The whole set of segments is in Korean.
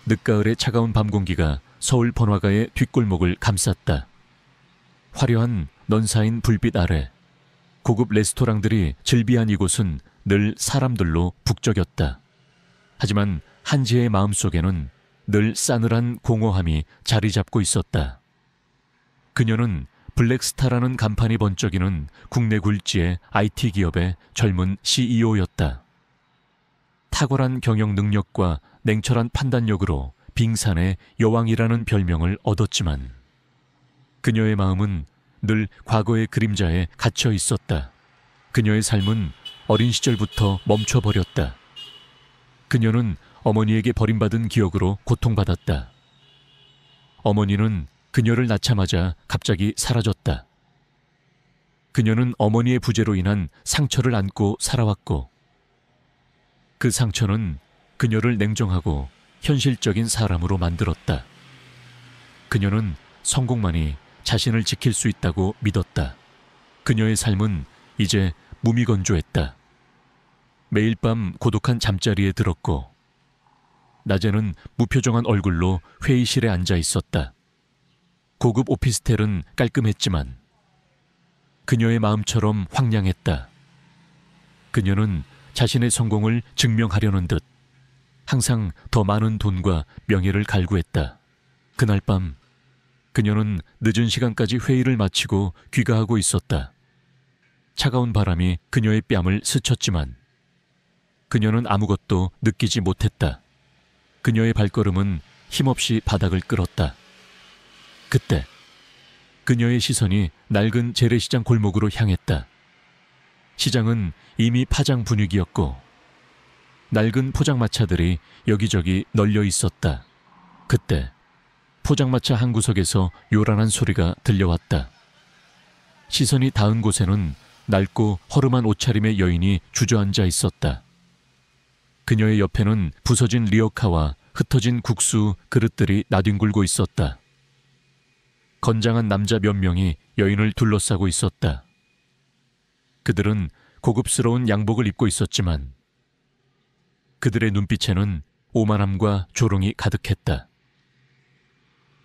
늦가을의 차가운 밤 공기가 서울 번화가의 뒷골목을 감쌌다. 화려한 넌사인 불빛 아래 고급 레스토랑들이 즐비한 이곳은 늘 사람들로 북적였다. 하지만 한지의 마음속에는 늘 싸늘한 공허함이 자리 잡고 있었다. 그녀는 블랙스타라는 간판이 번쩍이는 국내 굴지의 IT 기업의 젊은 CEO였다. 탁월한 경영 능력과 냉철한 판단력으로 빙산의 여왕이라는 별명을 얻었지만 그녀의 마음은 늘 과거의 그림자에 갇혀 있었다. 그녀의 삶은 어린 시절부터 멈춰버렸다. 그녀는 어머니에게 버림받은 기억으로 고통받았다. 어머니는 그녀를 낳자마자 갑자기 사라졌다. 그녀는 어머니의 부재로 인한 상처를 안고 살아왔고 그 상처는 그녀를 냉정하고 현실적인 사람으로 만들었다. 그녀는 성공만이 자신을 지킬 수 있다고 믿었다. 그녀의 삶은 이제 무미건조했다. 매일 밤 고독한 잠자리에 들었고 낮에는 무표정한 얼굴로 회의실에 앉아 있었다. 고급 오피스텔은 깔끔했지만 그녀의 마음처럼 황량했다. 그녀는 자신의 성공을 증명하려는 듯 항상 더 많은 돈과 명예를 갈구했다. 그날 밤 그녀는 늦은 시간까지 회의를 마치고 귀가하고 있었다. 차가운 바람이 그녀의 뺨을 스쳤지만 그녀는 아무것도 느끼지 못했다. 그녀의 발걸음은 힘없이 바닥을 끌었다. 그때 그녀의 시선이 낡은 재래시장 골목으로 향했다. 시장은 이미 파장 분위기였고 낡은 포장마차들이 여기저기 널려 있었다. 그때 포장마차 한 구석에서 요란한 소리가 들려왔다. 시선이 닿은 곳에는 낡고 허름한 옷차림의 여인이 주저앉아 있었다. 그녀의 옆에는 부서진 리어카와 흩어진 국수 그릇들이 나뒹굴고 있었다. 건장한 남자 몇 명이 여인을 둘러싸고 있었다. 그들은 고급스러운 양복을 입고 있었지만 그들의 눈빛에는 오만함과 조롱이 가득했다.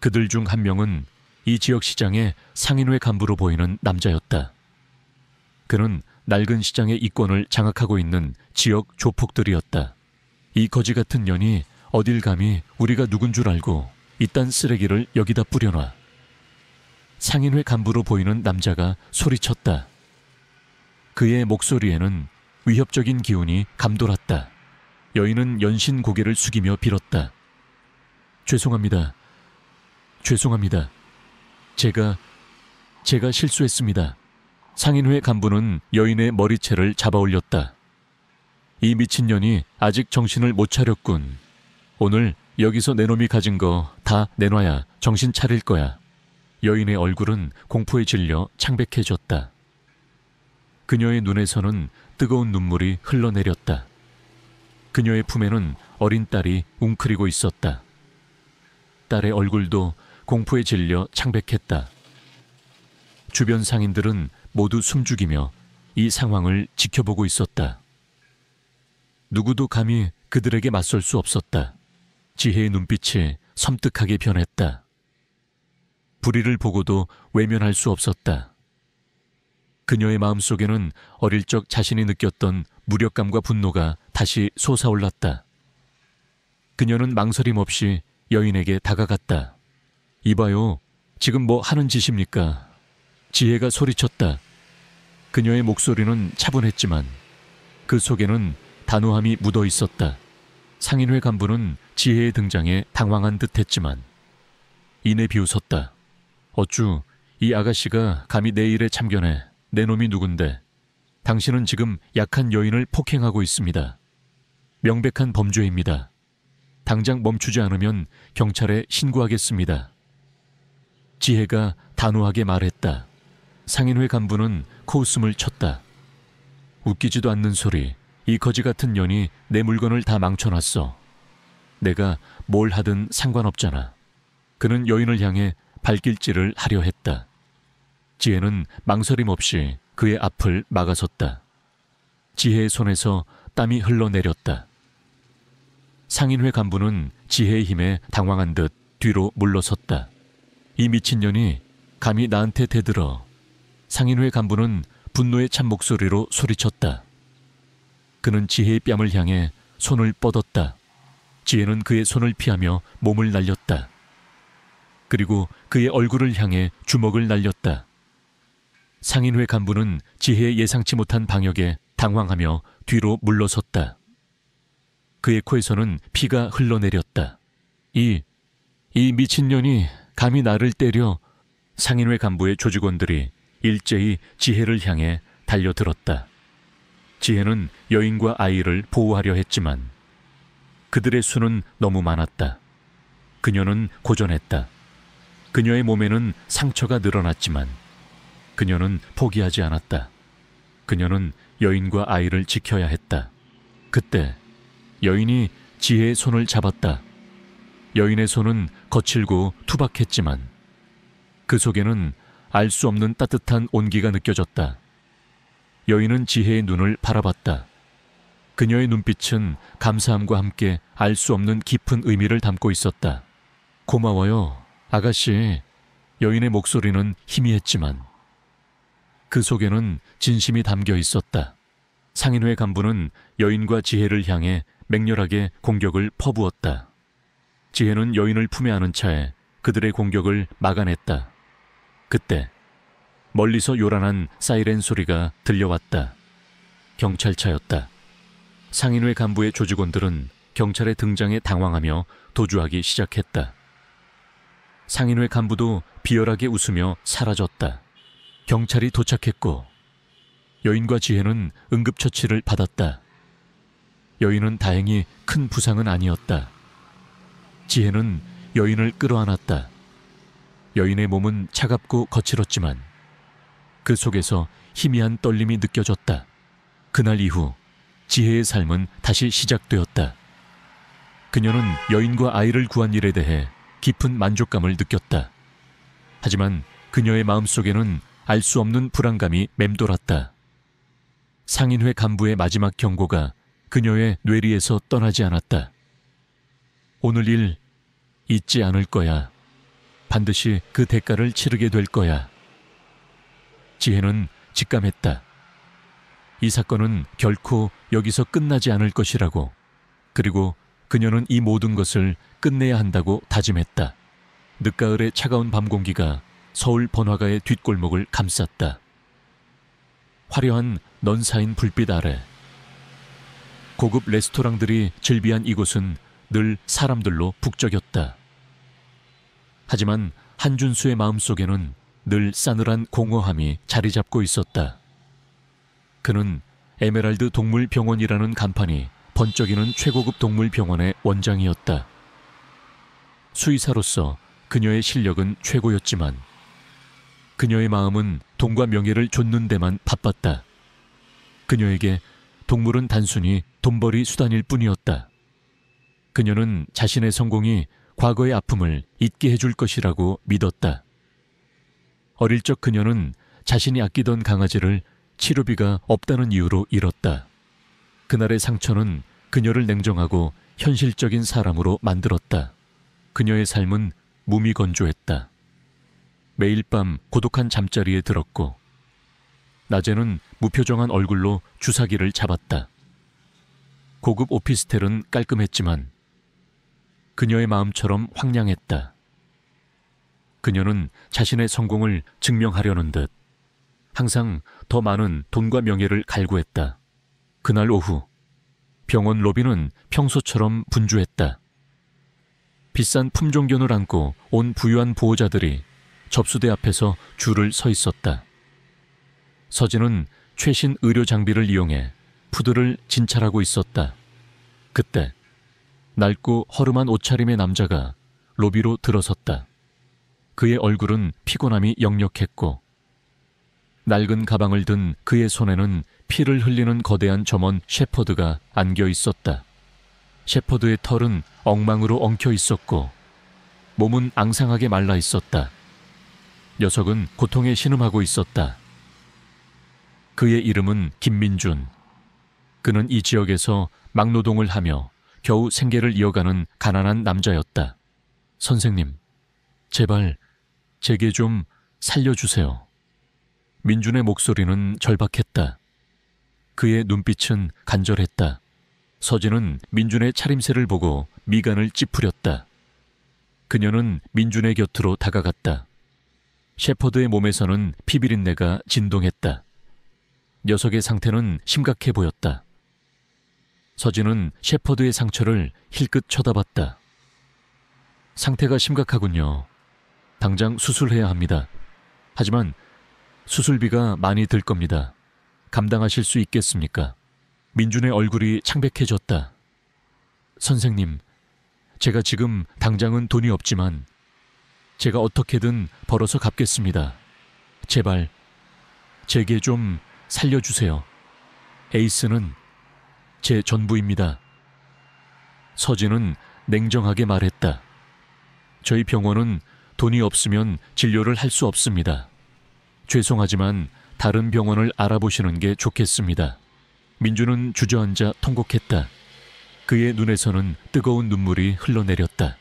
그들 중 한 명은 이 지역 시장의 상인회 간부로 보이는 남자였다. 그는 낡은 시장의 이권을 장악하고 있는 지역 조폭들이었다. 이 거지 같은 년이 어딜 감히 우리가 누군 줄 알고 이딴 쓰레기를 여기다 뿌려놔. 상인회 간부로 보이는 남자가 소리쳤다. 그의 목소리에는 위협적인 기운이 감돌았다. 여인은 연신 고개를 숙이며 빌었다. 죄송합니다. 죄송합니다. 제가 실수했습니다. 상인회 간부는 여인의 머리채를 잡아 올렸다. 이 미친년이 아직 정신을 못 차렸군. 오늘 여기서 내 놈이 가진 거 다 내놔야 정신 차릴 거야. 여인의 얼굴은 공포에 질려 창백해졌다. 그녀의 눈에서는 뜨거운 눈물이 흘러내렸다. 그녀의 품에는 어린 딸이 웅크리고 있었다. 딸의 얼굴도 공포에 질려 창백했다. 주변 상인들은 모두 숨죽이며 이 상황을 지켜보고 있었다. 누구도 감히 그들에게 맞설 수 없었다. 지혜의 눈빛이 섬뜩하게 변했다. 불의를 보고도 외면할 수 없었다. 그녀의 마음속에는 어릴 적 자신이 느꼈던 무력감과 분노가 다시 솟아올랐다. 그녀는 망설임 없이 여인에게 다가갔다. 이봐요, 지금 뭐 하는 짓입니까? 지혜가 소리쳤다. 그녀의 목소리는 차분했지만 그 속에는 단호함이 묻어 있었다. 상인회 간부는 지혜의 등장에 당황한 듯했지만 이내 비웃었다. 어쭈, 이 아가씨가 감히 내 일에 참견해. 내 놈이 누군데? 당신은 지금 약한 여인을 폭행하고 있습니다. 명백한 범죄입니다. 당장 멈추지 않으면 경찰에 신고하겠습니다. 지혜가 단호하게 말했다. 상인회 간부는 코웃음을 쳤다. 웃기지도 않는 소리. 이 거지 같은 년이 내 물건을 다 망쳐놨어. 내가 뭘 하든 상관없잖아. 그는 여인을 향해 발길질을 하려 했다. 지혜는 망설임 없이 그의 앞을 막아섰다. 지혜의 손에서 땀이 흘러내렸다. 상인회 간부는 지혜의 힘에 당황한 듯 뒤로 물러섰다. 이 미친년이 감히 나한테 대들어. 상인회 간부는 분노에 찬 목소리로 소리쳤다. 그는 지혜의 뺨을 향해 손을 뻗었다. 지혜는 그의 손을 피하며 몸을 날렸다. 그리고 그의 얼굴을 향해 주먹을 날렸다. 상인회 간부는 지혜의 예상치 못한 방역에 당황하며 뒤로 물러섰다. 그의 코에서는 피가 흘러내렸다. 이 미친년이 감히 나를 때려. 상인회 간부의 조직원들이 일제히 지혜를 향해 달려들었다. 지혜는 여인과 아이를 보호하려 했지만 그들의 수는 너무 많았다. 그녀는 고전했다. 그녀의 몸에는 상처가 늘어났지만 그녀는 포기하지 않았다. 그녀는 여인과 아이를 지켜야 했다. 그때 여인이 지혜의 손을 잡았다. 여인의 손은 거칠고 투박했지만 그 속에는 알 수 없는 따뜻한 온기가 느껴졌다. 여인은 지혜의 눈을 바라봤다. 그녀의 눈빛은 감사함과 함께 알 수 없는 깊은 의미를 담고 있었다. 고마워요, 아가씨. 여인의 목소리는 희미했지만 그 속에는 진심이 담겨 있었다. 상인회 간부는 여인과 지혜를 향해 맹렬하게 공격을 퍼부었다. 지혜는 여인을 품에 안은 차에 그들의 공격을 막아냈다. 그때 멀리서 요란한 사이렌 소리가 들려왔다. 경찰차였다. 상인회 간부의 조직원들은 경찰의 등장에 당황하며 도주하기 시작했다. 상인회 간부도 비열하게 웃으며 사라졌다. 경찰이 도착했고 여인과 지혜는 응급처치를 받았다. 여인은 다행히 큰 부상은 아니었다. 지혜는 여인을 끌어안았다. 여인의 몸은 차갑고 거칠었지만 그 속에서 희미한 떨림이 느껴졌다. 그날 이후 지혜의 삶은 다시 시작되었다. 그녀는 여인과 아이를 구한 일에 대해 깊은 만족감을 느꼈다. 하지만 그녀의 마음속에는 알 수 없는 불안감이 맴돌았다. 상인회 간부의 마지막 경고가 그녀의 뇌리에서 떠나지 않았다. 오늘 일 잊지 않을 거야. 반드시 그 대가를 치르게 될 거야. 지혜는 직감했다. 이 사건은 결코 여기서 끝나지 않을 것이라고. 그리고 그녀는 이 모든 것을 끝내야 한다고 다짐했다. 늦가을의 차가운 밤 공기가 서울 번화가의 뒷골목을 감쌌다. 화려한 넌 쌓인 불빛 아래 고급 레스토랑들이 즐비한 이곳은 늘 사람들로 북적였다. 하지만 한준수의 마음속에는 늘 싸늘한 공허함이 자리 잡고 있었다. 그는 에메랄드 동물병원이라는 간판이 번쩍이는 최고급 동물병원의 원장이었다. 수의사로서 그녀의 실력은 최고였지만 그녀의 마음은 돈과 명예를 좇는 데만 바빴다. 그녀에게 동물은 단순히 돈벌이 수단일 뿐이었다. 그녀는 자신의 성공이 과거의 아픔을 잊게 해줄 것이라고 믿었다. 어릴 적 그녀는 자신이 아끼던 강아지를 치료비가 없다는 이유로 잃었다. 그날의 상처는 그녀를 냉정하고 현실적인 사람으로 만들었다. 그녀의 삶은 무미건조했다. 매일 밤 고독한 잠자리에 들었고 낮에는 무표정한 얼굴로 주사기를 잡았다. 고급 오피스텔은 깔끔했지만 그녀의 마음처럼 황량했다. 그녀는 자신의 성공을 증명하려는 듯 항상 더 많은 돈과 명예를 갈구했다. 그날 오후 병원 로비는 평소처럼 분주했다. 비싼 품종견을 안고 온 부유한 보호자들이 접수대 앞에서 줄을 서 있었다. 서진은 최신 의료 장비를 이용해 푸드를 진찰하고 있었다. 그때 낡고 허름한 옷차림의 남자가 로비로 들어섰다. 그의 얼굴은 피곤함이 역력했고 낡은 가방을 든 그의 손에는 피를 흘리는 거대한 점원 셰퍼드가 안겨 있었다. 셰퍼드의 털은 엉망으로 엉켜 있었고 몸은 앙상하게 말라 있었다. 녀석은 고통에 신음하고 있었다. 그의 이름은 김민준. 그는 이 지역에서 막노동을 하며 겨우 생계를 이어가는 가난한 남자였다. 선생님, 제발 제게 좀 살려주세요. 민준의 목소리는 절박했다. 그의 눈빛은 간절했다. 서진은 민준의 차림새를 보고 미간을 찌푸렸다. 그녀는 민준의 곁으로 다가갔다. 셰퍼드의 몸에서는 피비린내가 진동했다. 녀석의 상태는 심각해 보였다. 서진은 셰퍼드의 상처를 힐끗 쳐다봤다. 상태가 심각하군요. 당장 수술해야 합니다. 하지만 수술비가 많이 들 겁니다. 감당하실 수 있겠습니까? 민준의 얼굴이 창백해졌다. 선생님, 제가 지금 당장은 돈이 없지만 제가 어떻게든 벌어서 갚겠습니다. 제발 제게 좀 살려주세요. 에이스는 제 전부입니다. 서진은 냉정하게 말했다. 저희 병원은 돈이 없으면 진료를 할 수 없습니다. 죄송하지만 다른 병원을 알아보시는 게 좋겠습니다. 민준은 주저앉아 통곡했다. 그의 눈에서는 뜨거운 눈물이 흘러내렸다.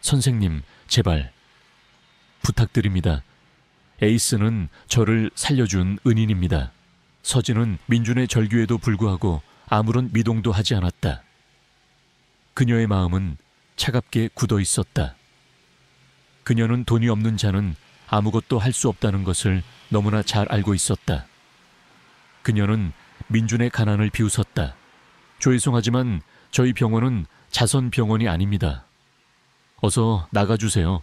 선생님, 제발 부탁드립니다. 에이스는 저를 살려준 은인입니다. 서진은 민준의 절규에도 불구하고 아무런 미동도 하지 않았다. 그녀의 마음은 차갑게 굳어 있었다. 그녀는 돈이 없는 자는 아무것도 할 수 없다는 것을 너무나 잘 알고 있었다. 그녀는 민준의 가난을 비웃었다. 죄송하지만 저희 병원은 자선 병원이 아닙니다. 어서 나가주세요.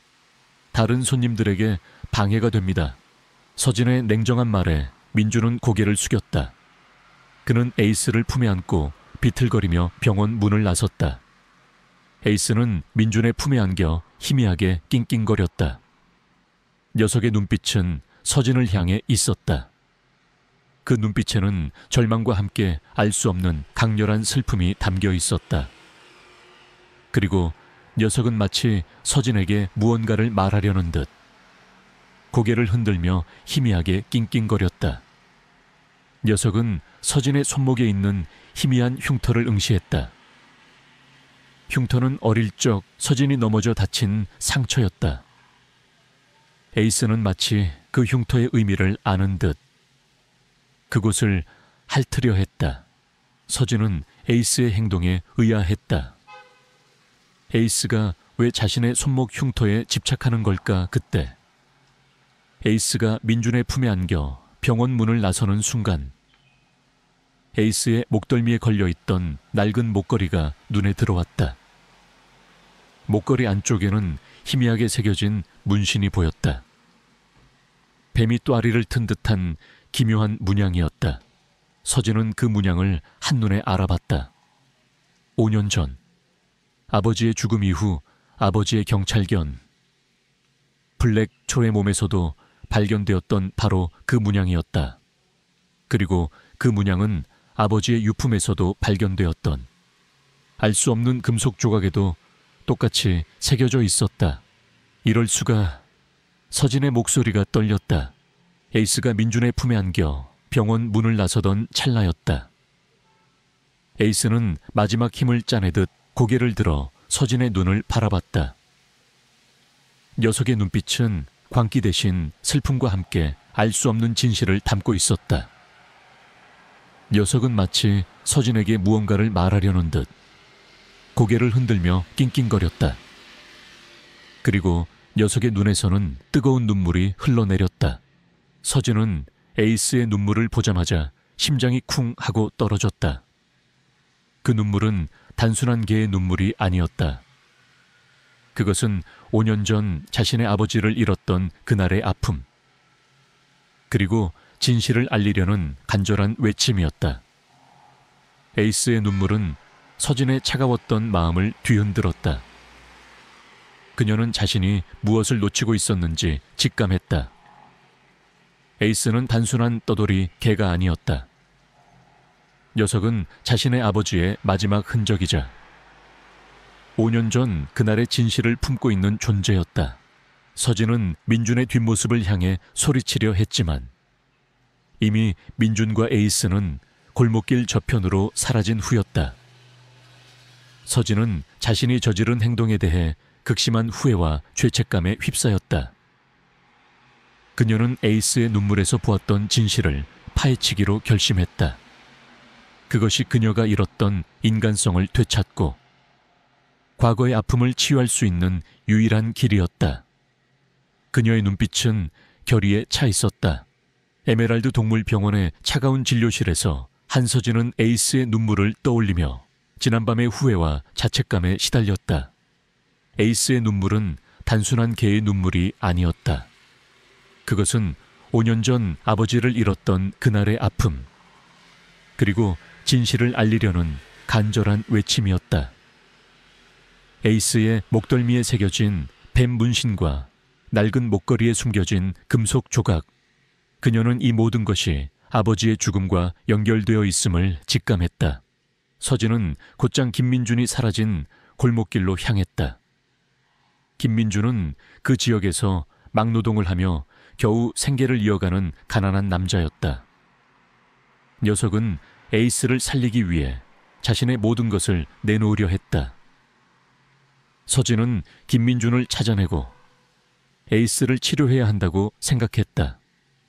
다른 손님들에게 방해가 됩니다. 서진의 냉정한 말에 민준은 고개를 숙였다. 그는 에이스를 품에 안고 비틀거리며 병원 문을 나섰다. 에이스는 민준의 품에 안겨 희미하게 낑낑거렸다. 녀석의 눈빛은 서진을 향해 있었다. 그 눈빛에는 절망과 함께 알 수 없는 강렬한 슬픔이 담겨 있었다. 그리고 녀석은 마치 서진에게 무언가를 말하려는 듯 고개를 흔들며 희미하게 낑낑거렸다. 녀석은 서진의 손목에 있는 희미한 흉터를 응시했다. 흉터는 어릴 적 서진이 넘어져 다친 상처였다. 에이스는 마치 그 흉터의 의미를 아는 듯 그곳을 핥으려 했다. 서진은 에이스의 행동에 의아했다. 에이스가 왜 자신의 손목 흉터에 집착하는 걸까 그때. 에이스가 민준의 품에 안겨 병원 문을 나서는 순간 에이스의 목덜미에 걸려있던 낡은 목걸이가 눈에 들어왔다. 목걸이 안쪽에는 희미하게 새겨진 문신이 보였다. 뱀이 또아리를 튼 듯한 기묘한 문양이었다. 서진은 그 문양을 한눈에 알아봤다. 5년 전 아버지의 죽음 이후 아버지의 경찰견 블랙 초의 몸에서도 발견되었던 바로 그 문양이었다. 그리고 그 문양은 아버지의 유품에서도 발견되었던 알 수 없는 금속 조각에도 똑같이 새겨져 있었다. 이럴 수가. 서진의 목소리가 떨렸다. 에이스가 민준의 품에 안겨 병원 문을 나서던 찰나였다. 에이스는 마지막 힘을 짜내듯 고개를 들어 서진의 눈을 바라봤다. 녀석의 눈빛은 광기 대신 슬픔과 함께 알 수 없는 진실을 담고 있었다. 녀석은 마치 서진에게 무언가를 말하려는 듯 고개를 흔들며 낑낑거렸다. 그리고 녀석의 눈에서는 뜨거운 눈물이 흘러내렸다. 서진은 에이스의 눈물을 보자마자 심장이 쿵 하고 떨어졌다. 그 눈물은 단순한 개의 눈물이 아니었다. 그것은 5년 전 자신의 아버지를 잃었던 그날의 아픔, 그리고 진실을 알리려는 간절한 외침이었다. 에이스의 눈물은 서진의 차가웠던 마음을 뒤흔들었다. 그녀는 자신이 무엇을 놓치고 있었는지 직감했다. 에이스는 단순한 떠돌이 개가 아니었다. 녀석은 자신의 아버지의 마지막 흔적이자 5년 전 그날의 진실을 품고 있는 존재였다. 서진은 민준의 뒷모습을 향해 소리치려 했지만 이미 민준과 에이스는 골목길 저편으로 사라진 후였다. 서진은 자신이 저지른 행동에 대해 극심한 후회와 죄책감에 휩싸였다. 그녀는 에이스의 눈물에서 보았던 진실을 파헤치기로 결심했다. 그것이 그녀가 잃었던 인간성을 되찾고 과거의 아픔을 치유할 수 있는 유일한 길이었다. 그녀의 눈빛은 결의에 차 있었다. 에메랄드 동물병원의 차가운 진료실에서 한서진은 에이스의 눈물을 떠올리며 지난밤의 후회와 자책감에 시달렸다. 에이스의 눈물은 단순한 개의 눈물이 아니었다. 그것은 5년 전 아버지를 잃었던 그날의 아픔, 그리고 진실을 알리려는 간절한 외침이었다. 에이스의 목덜미에 새겨진 뱀 문신과 낡은 목걸이에 숨겨진 금속 조각, 그녀는 이 모든 것이 아버지의 죽음과 연결되어 있음을 직감했다. 서진은 곧장 김민준이 사라진 골목길로 향했다. 김민준은 그 지역에서 막노동을 하며 겨우 생계를 이어가는 가난한 남자였다. 녀석은 에이스를 살리기 위해 자신의 모든 것을 내놓으려 했다. 서진은 김민준을 찾아내고 에이스를 치료해야 한다고 생각했다.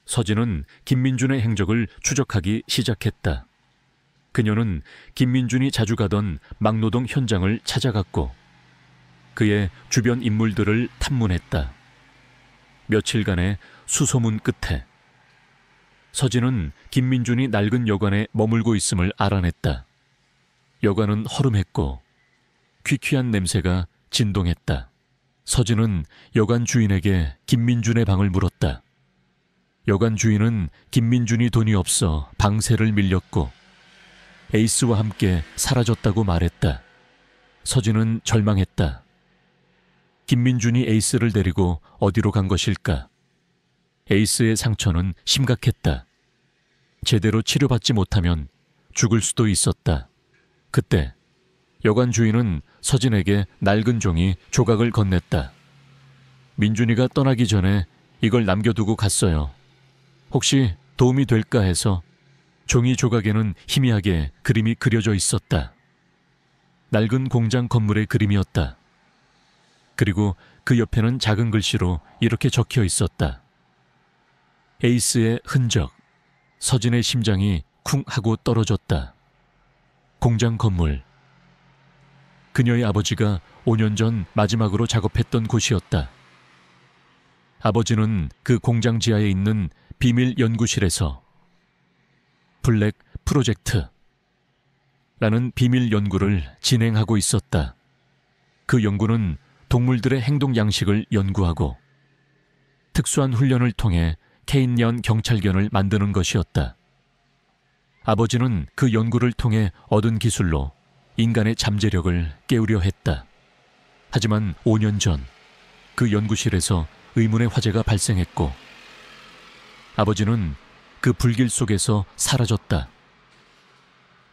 서진은 김민준의 행적을 추적하기 시작했다. 그녀는 김민준이 자주 가던 막노동 현장을 찾아갔고 그의 주변 인물들을 탐문했다. 며칠간의 수소문 끝에 서진은 김민준이 낡은 여관에 머물고 있음을 알아냈다. 여관은 허름했고 퀴퀴한 냄새가 진동했다. 서진은 여관 주인에게 김민준의 방을 물었다. 여관 주인은 김민준이 돈이 없어 방세를 밀렸고 에이스와 함께 사라졌다고 말했다. 서진은 절망했다. 김민준이 에이스를 데리고 어디로 간 것일까? 에이스의 상처는 심각했다. 제대로 치료받지 못하면 죽을 수도 있었다. 그때 여관 주인은 서진에게 낡은 종이 조각을 건넸다. 민준이가 떠나기 전에 이걸 남겨두고 갔어요. 혹시 도움이 될까 해서. 종이 조각에는 희미하게 그림이 그려져 있었다. 낡은 공장 건물의 그림이었다. 그리고 그 옆에는 작은 글씨로 이렇게 적혀 있었다. 에이스의 흔적. 서진의 심장이 쿵 하고 떨어졌다. 공장 건물. 그녀의 아버지가 5년 전 마지막으로 작업했던 곳이었다. 아버지는 그 공장 지하에 있는 비밀 연구실에서 블랙 프로젝트 라는 비밀 연구를 진행하고 있었다. 그 연구는 동물들의 행동 양식을 연구하고 특수한 훈련을 통해 케인년 경찰견을 만드는 것이었다. 아버지는 그 연구를 통해 얻은 기술로 인간의 잠재력을 깨우려 했다. 하지만 5년 전 그 연구실에서 의문의 화재가 발생했고 아버지는 그 불길 속에서 사라졌다.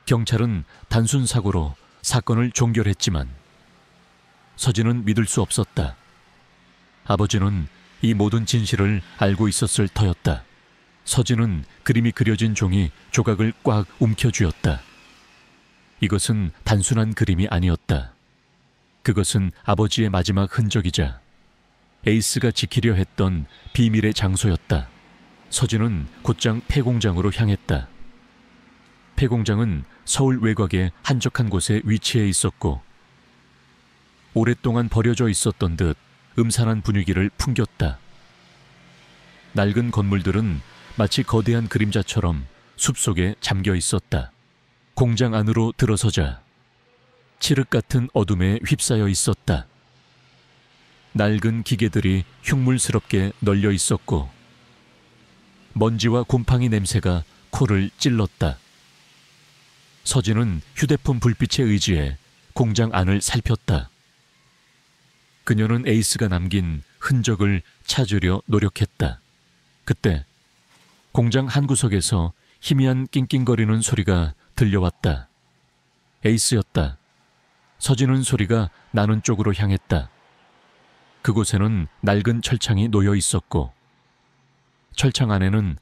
경찰은 단순 사고로 사건을 종결했지만 서진은 믿을 수 없었다. 아버지는 이 모든 진실을 알고 있었을 터였다. 서진은 그림이 그려진 종이 조각을 꽉 움켜쥐었다. 이것은 단순한 그림이 아니었다. 그것은 아버지의 마지막 흔적이자 에이스가 지키려 했던 비밀의 장소였다. 서진은 곧장 폐공장으로 향했다. 폐공장은 서울 외곽의 한적한 곳에 위치해 있었고 오랫동안 버려져 있었던 듯 음산한 분위기를 풍겼다. 낡은 건물들은 마치 거대한 그림자처럼 숲속에 잠겨 있었다. 공장 안으로 들어서자 칠흑 같은 어둠에 휩싸여 있었다. 낡은 기계들이 흉물스럽게 널려 있었고 먼지와 곰팡이 냄새가 코를 찔렀다. 서진은 휴대폰 불빛에 의지해 공장 안을 살폈다. 그녀는 에이스가 남긴 흔적을 찾으려 노력했다. 그때 공장 한 구석에서 희미한 낑낑거리는 소리가 들려왔다. 에이스였다. 서진은 소리가 나는 쪽으로 향했다. 그곳에는 낡은 철창이 놓여 있었고 철창 안에는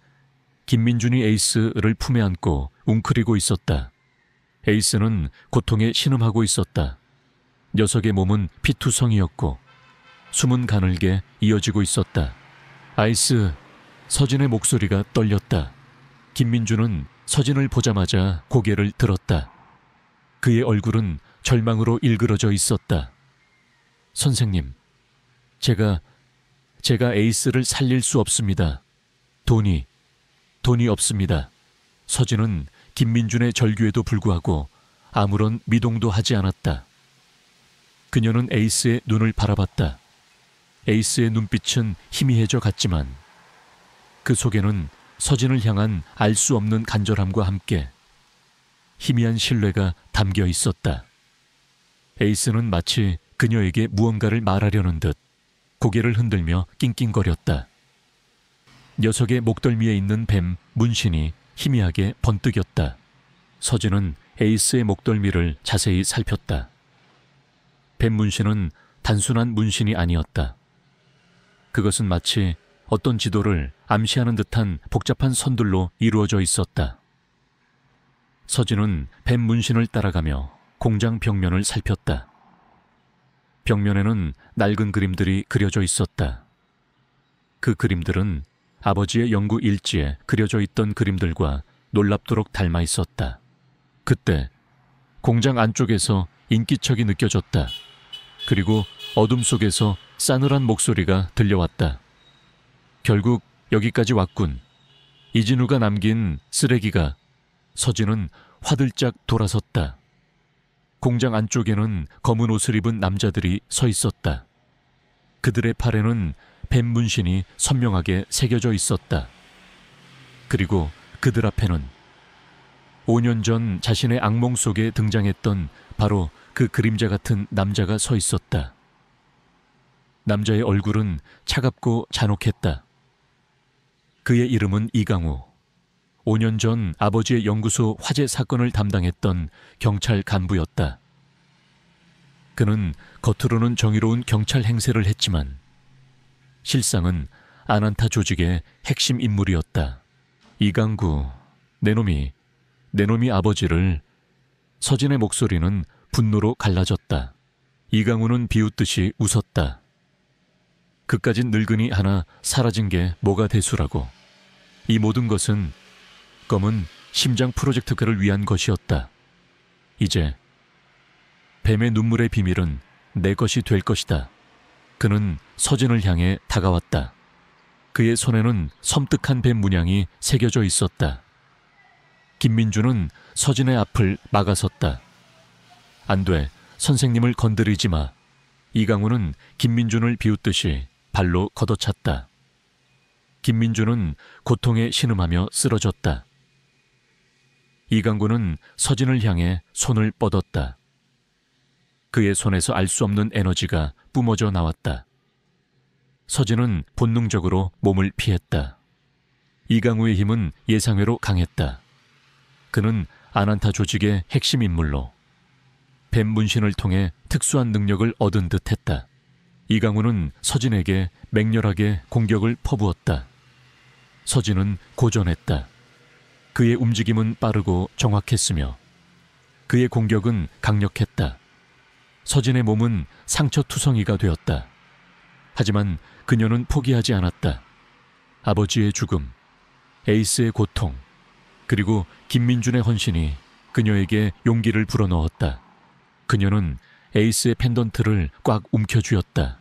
김민준이 에이스를 품에 안고 웅크리고 있었다. 에이스는 고통에 신음하고 있었다. 녀석의 몸은 피투성이었고 숨은 가늘게 이어지고 있었다. 아이스, 서진의 목소리가 떨렸다. 김민주는 서진을 보자마자 고개를 들었다. 그의 얼굴은 절망으로 일그러져 있었다. 선생님, 제가 에이스를 살릴 수 없습니다. 돈이 없습니다. 서진은 김민준의 절규에도 불구하고 아무런 미동도 하지 않았다. 그녀는 에이스의 눈을 바라봤다. 에이스의 눈빛은 희미해져 갔지만 그 속에는 서진을 향한 알 수 없는 간절함과 함께 희미한 신뢰가 담겨 있었다. 에이스는 마치 그녀에게 무언가를 말하려는 듯 고개를 흔들며 낑낑거렸다. 녀석의 목덜미에 있는 뱀 문신이 희미하게 번뜩였다. 서진은 에이스의 목덜미를 자세히 살폈다. 뱀 문신은 단순한 문신이 아니었다. 그것은 마치 어떤 지도를 암시하는 듯한 복잡한 선들로 이루어져 있었다. 서진은 뱀 문신을 따라가며 공장 벽면을 살폈다. 벽면에는 낡은 그림들이 그려져 있었다. 그 그림들은 아버지의 연구 일지에 그려져 있던 그림들과 놀랍도록 닮아 있었다. 그때 공장 안쪽에서 인기척이 느껴졌다. 그리고 어둠 속에서 싸늘한 목소리가 들려왔다. 결국 여기까지 왔군. 이진우가 남긴 쓰레기가. 서진은 화들짝 돌아섰다. 공장 안쪽에는 검은 옷을 입은 남자들이 서 있었다. 그들의 팔에는 뱀 문신이 선명하게 새겨져 있었다. 그리고 그들 앞에는 5년 전 자신의 악몽 속에 등장했던 바로 그 그림자 같은 남자가 서 있었다. 남자의 얼굴은 차갑고 잔혹했다. 그의 이름은 이강우. 5년 전 아버지의 연구소 화재 사건을 담당했던 경찰 간부였다. 그는 겉으로는 정의로운 경찰 행세를 했지만 실상은 아난타 조직의 핵심 인물이었다. 이강구, 내 놈이 아버지를. 서진의 목소리는 분노로 갈라졌다. 이강우는 비웃듯이 웃었다. 그까진 늙은이 하나 사라진 게 뭐가 대수라고. 이 모든 것은 검은 심장 프로젝트가를 위한 것이었다. 이제 뱀의 눈물의 비밀은 내 것이 될 것이다. 그는 서진을 향해 다가왔다. 그의 손에는 섬뜩한 뱀 문양이 새겨져 있었다. 김민주는 서진의 앞을 막아섰다. 안 돼, 선생님을 건드리지 마. 이강우는 김민준을 비웃듯이 발로 걷어찼다. 김민주는 고통에 신음하며 쓰러졌다. 이강구는 서진을 향해 손을 뻗었다. 그의 손에서 알 수 없는 에너지가 뿜어져 나왔다. 서진은 본능적으로 몸을 피했다. 이강우의 힘은 예상외로 강했다. 그는 아난타 조직의 핵심 인물로 뱀 문신을 통해 특수한 능력을 얻은 듯 했다. 이강우는 서진에게 맹렬하게 공격을 퍼부었다. 서진은 고전했다. 그의 움직임은 빠르고 정확했으며 그의 공격은 강력했다. 서진의 몸은 상처투성이가 되었다. 하지만 그녀는 포기하지 않았다. 아버지의 죽음, 에이스의 고통, 그리고 김민준의 헌신이 그녀에게 용기를 불어넣었다. 그녀는 에이스의 펜던트를 꽉 움켜쥐었다.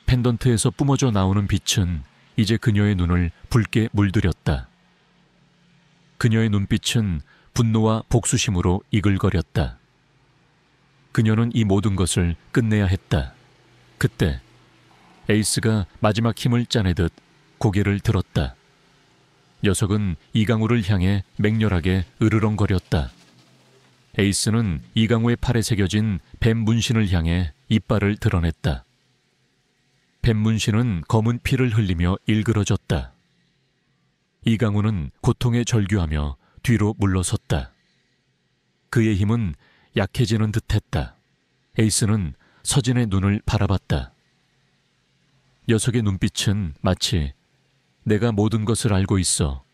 펜던트에서 뿜어져 나오는 빛은 이제 그녀의 눈을 붉게 물들였다. 그녀의 눈빛은 분노와 복수심으로 이글거렸다. 그녀는 이 모든 것을 끝내야 했다. 그때 에이스가 마지막 힘을 짜내듯 고개를 들었다. 녀석은 이강우를 향해 맹렬하게 으르렁거렸다. 에이스는 이강우의 팔에 새겨진 뱀 문신을 향해 이빨을 드러냈다. 뱀 문신은 검은 피를 흘리며 일그러졌다. 이강우는 고통에 절규하며 뒤로 물러섰다. 그의 힘은 약해지는 듯했다. 에이스는 서진의 눈을 바라봤다. 녀석의 눈빛은 마치 내가 모든 것을 알고 있어.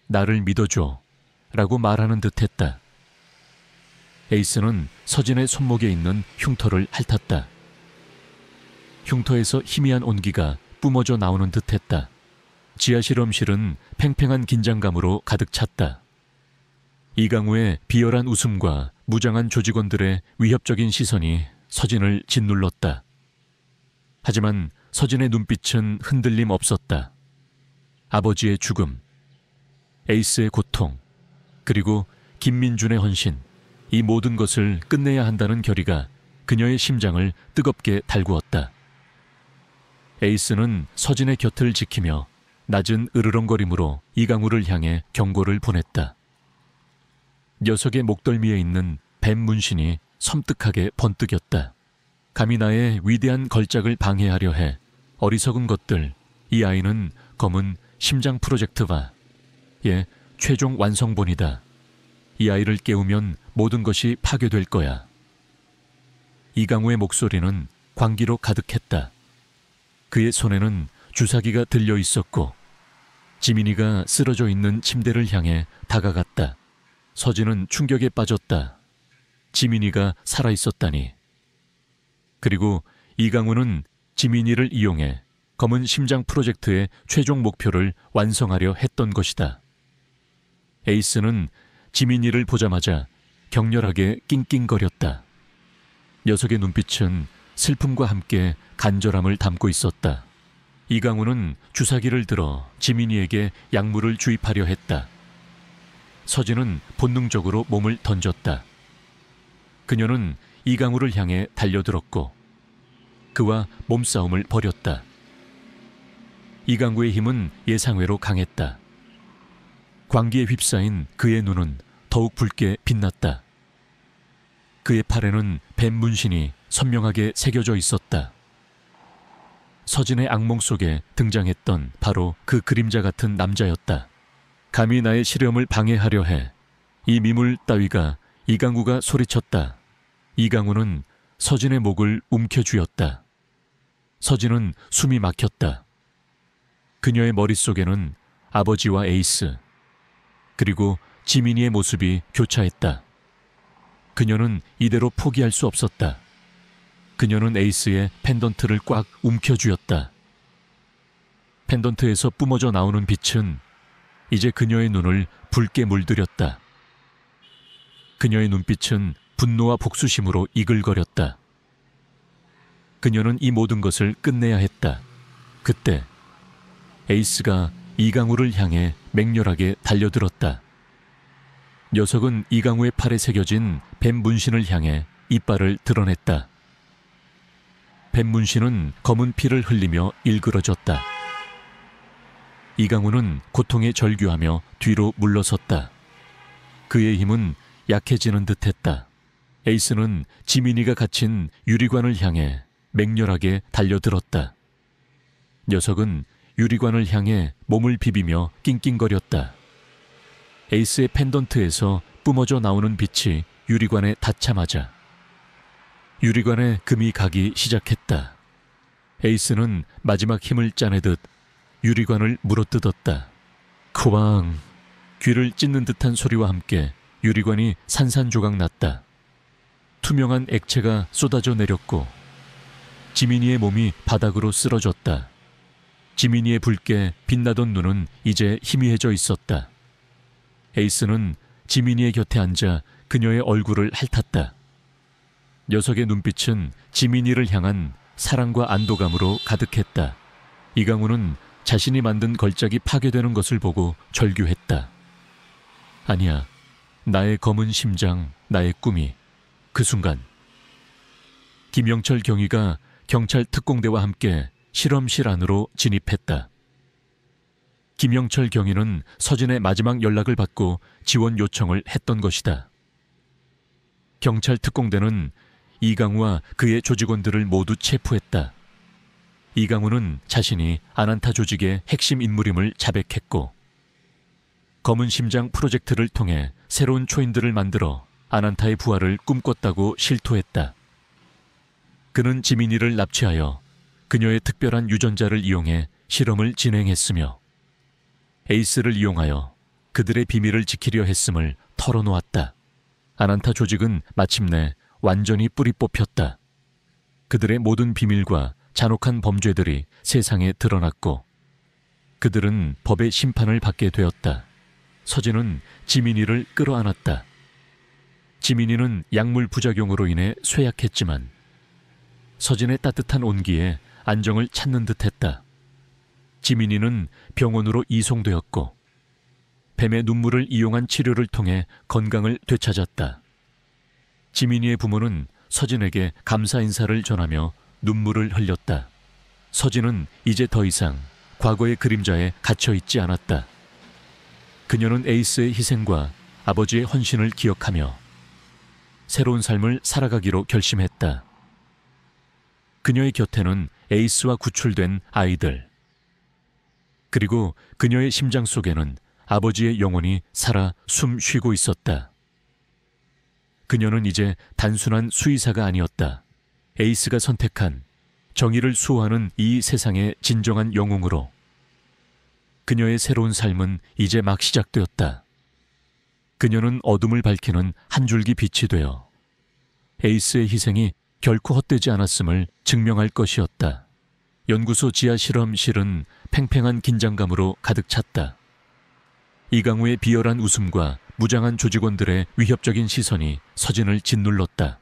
나를 믿어줘. 라고 말하는 듯했다. 에이스는 서진의 손목에 있는 흉터를 핥았다. 흉터에서 희미한 온기가 뿜어져 나오는 듯했다. 지하 실험실은 팽팽한 긴장감으로 가득 찼다. 이강우의 비열한 웃음과 무장한 조직원들의 위협적인 시선이 서진을 짓눌렀다. 하지만 서진의 눈빛은 흔들림 없었다. 아버지의 죽음, 에이스의 고통, 그리고 김민준의 헌신, 이 모든 것을 끝내야 한다는 결의가 그녀의 심장을 뜨겁게 달구었다. 에이스는 서진의 곁을 지키며 낮은 으르렁거림으로 이강우를 향해 경고를 보냈다. 녀석의 목덜미에 있는 뱀 문신이 섬뜩하게 번뜩였다. 감히 나의 위대한 걸작을 방해하려 해. 어리석은 것들. 이 아이는 검은 심장 프로젝트와 최종 완성본이다. 이 아이를 깨우면 모든 것이 파괴될 거야. 이강우의 목소리는 광기로 가득했다. 그의 손에는 주사기가 들려 있었고 지민이가 쓰러져 있는 침대를 향해 다가갔다. 서진은 충격에 빠졌다. 지민이가 살아있었다니. 그리고 이강우는 지민이를 이용해 검은 심장 프로젝트의 최종 목표를 완성하려 했던 것이다. 에이스는 지민이를 보자마자 격렬하게 낑낑거렸다. 녀석의 눈빛은 슬픔과 함께 간절함을 담고 있었다. 이강우는 주사기를 들어 지민이에게 약물을 주입하려 했다. 서진은 본능적으로 몸을 던졌다. 그녀는 이강우를 향해 달려들었고 그와 몸싸움을 벌였다. 이강우의 힘은 예상외로 강했다. 광기에 휩싸인 그의 눈은 더욱 붉게 빛났다. 그의 팔에는 뱀 문신이 선명하게 새겨져 있었다. 서진의 악몽 속에 등장했던 바로 그 그림자 같은 남자였다. 감히 나의 실험을 방해하려 해. 이 미물 따위가. 이강우가 소리쳤다. 이강우는 서진의 목을 움켜쥐었다. 서진은 숨이 막혔다. 그녀의 머릿속에는 아버지와 에이스, 그리고 지민이의 모습이 교차했다. 그녀는 이대로 포기할 수 없었다. 그녀는 에이스의 펜던트를 꽉 움켜쥐었다. 펜던트에서 뿜어져 나오는 빛은 이제 그녀의 눈을 붉게 물들였다. 그녀의 눈빛은 분노와 복수심으로 이글거렸다. 그녀는 이 모든 것을 끝내야 했다. 그때 에이스가 이강우를 향해 맹렬하게 달려들었다. 녀석은 이강우의 팔에 새겨진 뱀 문신을 향해 이빨을 드러냈다. 뱀 문신은 검은 피를 흘리며 일그러졌다. 이강우는 고통에 절규하며 뒤로 물러섰다. 그의 힘은 약해지는 듯했다. 에이스는 지민이가 갇힌 유리관을 향해 맹렬하게 달려들었다. 녀석은 유리관을 향해 몸을 비비며 낑낑거렸다. 에이스의 펜던트에서 뿜어져 나오는 빛이 유리관에 닿자마자 유리관에 금이 가기 시작했다. 에이스는 마지막 힘을 짜내듯 유리관을 물어뜯었다. 크왕! 귀를 찢는 듯한 소리와 함께 유리관이 산산조각 났다. 투명한 액체가 쏟아져 내렸고 지민이의 몸이 바닥으로 쓰러졌다. 지민이의 붉게 빛나던 눈은 이제 희미해져 있었다. 에이스는 지민이의 곁에 앉아 그녀의 얼굴을 핥았다. 녀석의 눈빛은 지민이를 향한 사랑과 안도감으로 가득했다. 이강우는 자신이 만든 걸작이 파괴되는 것을 보고 절규했다. 아니야, 나의 검은 심장, 나의 꿈이. 그 순간 김영철 경위가 경찰 특공대와 함께 실험실 안으로 진입했다. 김영철 경위는 서진의 마지막 연락을 받고 지원 요청을 했던 것이다. 경찰 특공대는 이강우와 그의 조직원들을 모두 체포했다. 이강우는 자신이 아난타 조직의 핵심 인물임을 자백했고 검은 심장 프로젝트를 통해 새로운 초인들을 만들어 아난타의 부활을 꿈꿨다고 실토했다. 그는 지민이를 납치하여 그녀의 특별한 유전자를 이용해 실험을 진행했으며 에이스를 이용하여 그들의 비밀을 지키려 했음을 털어놓았다. 아난타 조직은 마침내 완전히 뿌리 뽑혔다. 그들의 모든 비밀과 잔혹한 범죄들이 세상에 드러났고 그들은 법의 심판을 받게 되었다. 서진은 지민이를 끌어안았다. 지민이는 약물 부작용으로 인해 쇠약했지만 서진의 따뜻한 온기에 안정을 찾는 듯했다. 지민이는 병원으로 이송되었고 뱀의 눈물을 이용한 치료를 통해 건강을 되찾았다. 지민이의 부모는 서진에게 감사 인사를 전하며 눈물을 흘렸다. 서진은 이제 더 이상 과거의 그림자에 갇혀있지 않았다. 그녀는 에이스의 희생과 아버지의 헌신을 기억하며 새로운 삶을 살아가기로 결심했다. 그녀의 곁에는 에이스와 구출된 아이들, 그리고 그녀의 심장 속에는 아버지의 영혼이 살아 숨 쉬고 있었다. 그녀는 이제 단순한 수의사가 아니었다. 에이스가 선택한 정의를 수호하는 이 세상의 진정한 영웅으로. 그녀의 새로운 삶은 이제 막 시작되었다. 그녀는 어둠을 밝히는 한 줄기 빛이 되어 에이스의 희생이 결코 헛되지 않았음을 증명할 것이었다. 연구소 지하 실험실은 팽팽한 긴장감으로 가득 찼다. 이강우의 비열한 웃음과 무장한 조직원들의 위협적인 시선이 서진을 짓눌렀다.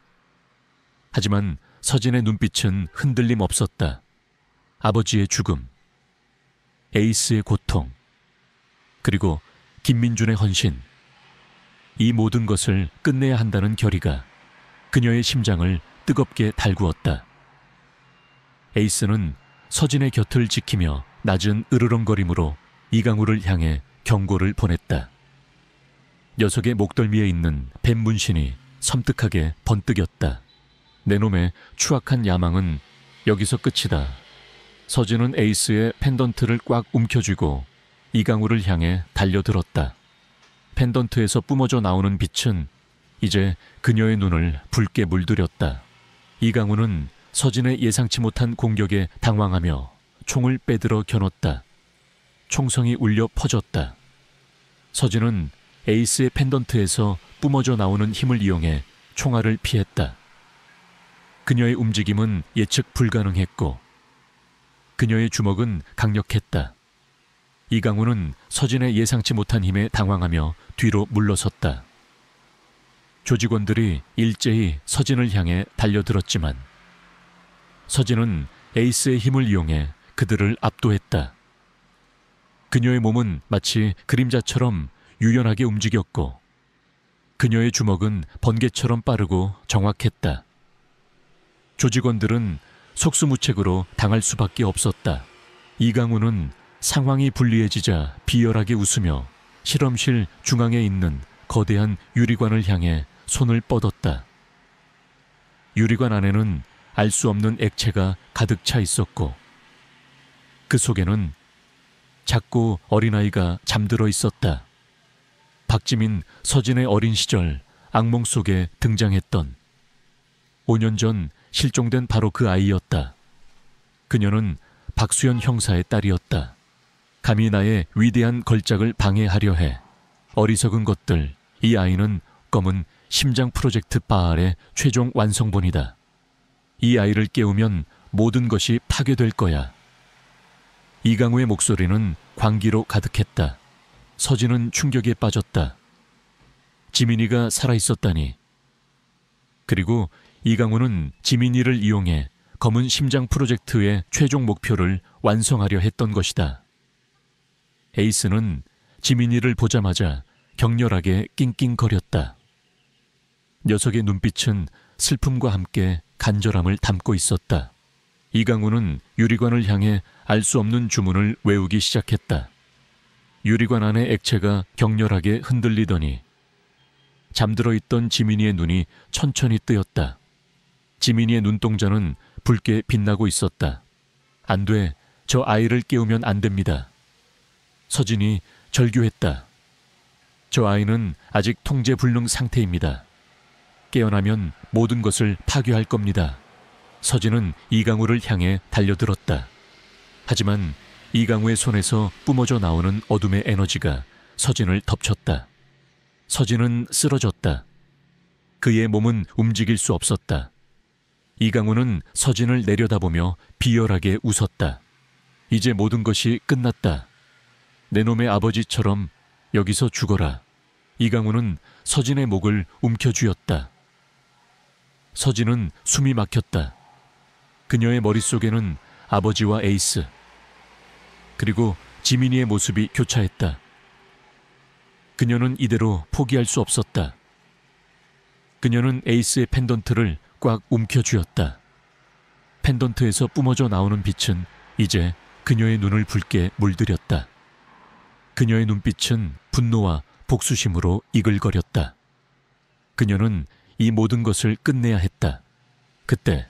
하지만 서진의 눈빛은 흔들림 없었다. 아버지의 죽음, 에이스의 고통, 그리고 김민준의 헌신, 이 모든 것을 끝내야 한다는 결의가 그녀의 심장을 뜨겁게 달구었다. 에이스는 서진의 곁을 지키며 낮은 으르렁거림으로 이강우를 향해 경고를 보냈다. 녀석의 목덜미에 있는 뱀 문신이 섬뜩하게 번뜩였다. 내 놈의 추악한 야망은 여기서 끝이다. 서진은 에이스의 펜던트를 꽉 움켜쥐고 이강우를 향해 달려들었다. 펜던트에서 뿜어져 나오는 빛은 이제 그녀의 눈을 붉게 물들였다. 이강우는 서진의 예상치 못한 공격에 당황하며 총을 빼들어 겨눴다. 총성이 울려 퍼졌다. 서진은 에이스의 펜던트에서 뿜어져 나오는 힘을 이용해 총알을 피했다. 그녀의 움직임은 예측 불가능했고 그녀의 주먹은 강력했다. 이강우는 서진의 예상치 못한 힘에 당황하며 뒤로 물러섰다. 조직원들이 일제히 서진을 향해 달려들었지만 서진은 에이스의 힘을 이용해 그들을 압도했다. 그녀의 몸은 마치 그림자처럼 유연하게 움직였고 그녀의 주먹은 번개처럼 빠르고 정확했다. 조직원들은 속수무책으로 당할 수밖에 없었다. 이강우는 상황이 불리해지자 비열하게 웃으며 실험실 중앙에 있는 거대한 유리관을 향해 손을 뻗었다. 유리관 안에는 알 수 없는 액체가 가득 차 있었고 그 속에는 작고 어린아이가 잠들어 있었다. 박지민, 서진의 어린 시절 악몽 속에 등장했던 5년 전 실종된 바로 그 아이였다. 그녀는 박수현 형사의 딸이었다. 감히 나의 위대한 걸작을 방해하려 해. 어리석은 것들, 이 아이는 검은 심장 프로젝트 바알의 최종 완성본이다. 이 아이를 깨우면 모든 것이 파괴될 거야. 이강우의 목소리는 광기로 가득했다. 서진은 충격에 빠졌다. 지민이가 살아있었다니. 그리고 이강우는 지민이를 이용해 검은 심장 프로젝트의 최종 목표를 완성하려 했던 것이다. 에이스는 지민이를 보자마자 격렬하게 낑낑거렸다. 녀석의 눈빛은 슬픔과 함께 간절함을 담고 있었다. 이강우는 유리관을 향해 알 수 없는 주문을 외우기 시작했다. 유리관 안의 액체가 격렬하게 흔들리더니 잠들어 있던 지민이의 눈이 천천히 뜨였다. 지민이의 눈동자는 붉게 빛나고 있었다. 안 돼. 저 아이를 깨우면 안 됩니다. 서진이 절규했다. 저 아이는 아직 통제 불능 상태입니다. 깨어나면 모든 것을 파괴할 겁니다. 서진은 이강우를 향해 달려들었다. 하지만 이강우의 손에서 뿜어져 나오는 어둠의 에너지가 서진을 덮쳤다. 서진은 쓰러졌다. 그의 몸은 움직일 수 없었다. 이강우는 서진을 내려다보며 비열하게 웃었다. 이제 모든 것이 끝났다. 내 놈의 아버지처럼 여기서 죽어라. 이강우는 서진의 목을 움켜쥐었다. 서진은 숨이 막혔다. 그녀의 머릿속에는 아버지와 에이스, 그리고 지민이의 모습이 교차했다. 그녀는 이대로 포기할 수 없었다. 그녀는 에이스의 펜던트를 꽉 움켜쥐었다. 펜던트에서 뿜어져 나오는 빛은 이제 그녀의 눈을 붉게 물들였다. 그녀의 눈빛은 분노와 복수심으로 이글거렸다. 그녀는 이 모든 것을 끝내야 했다. 그때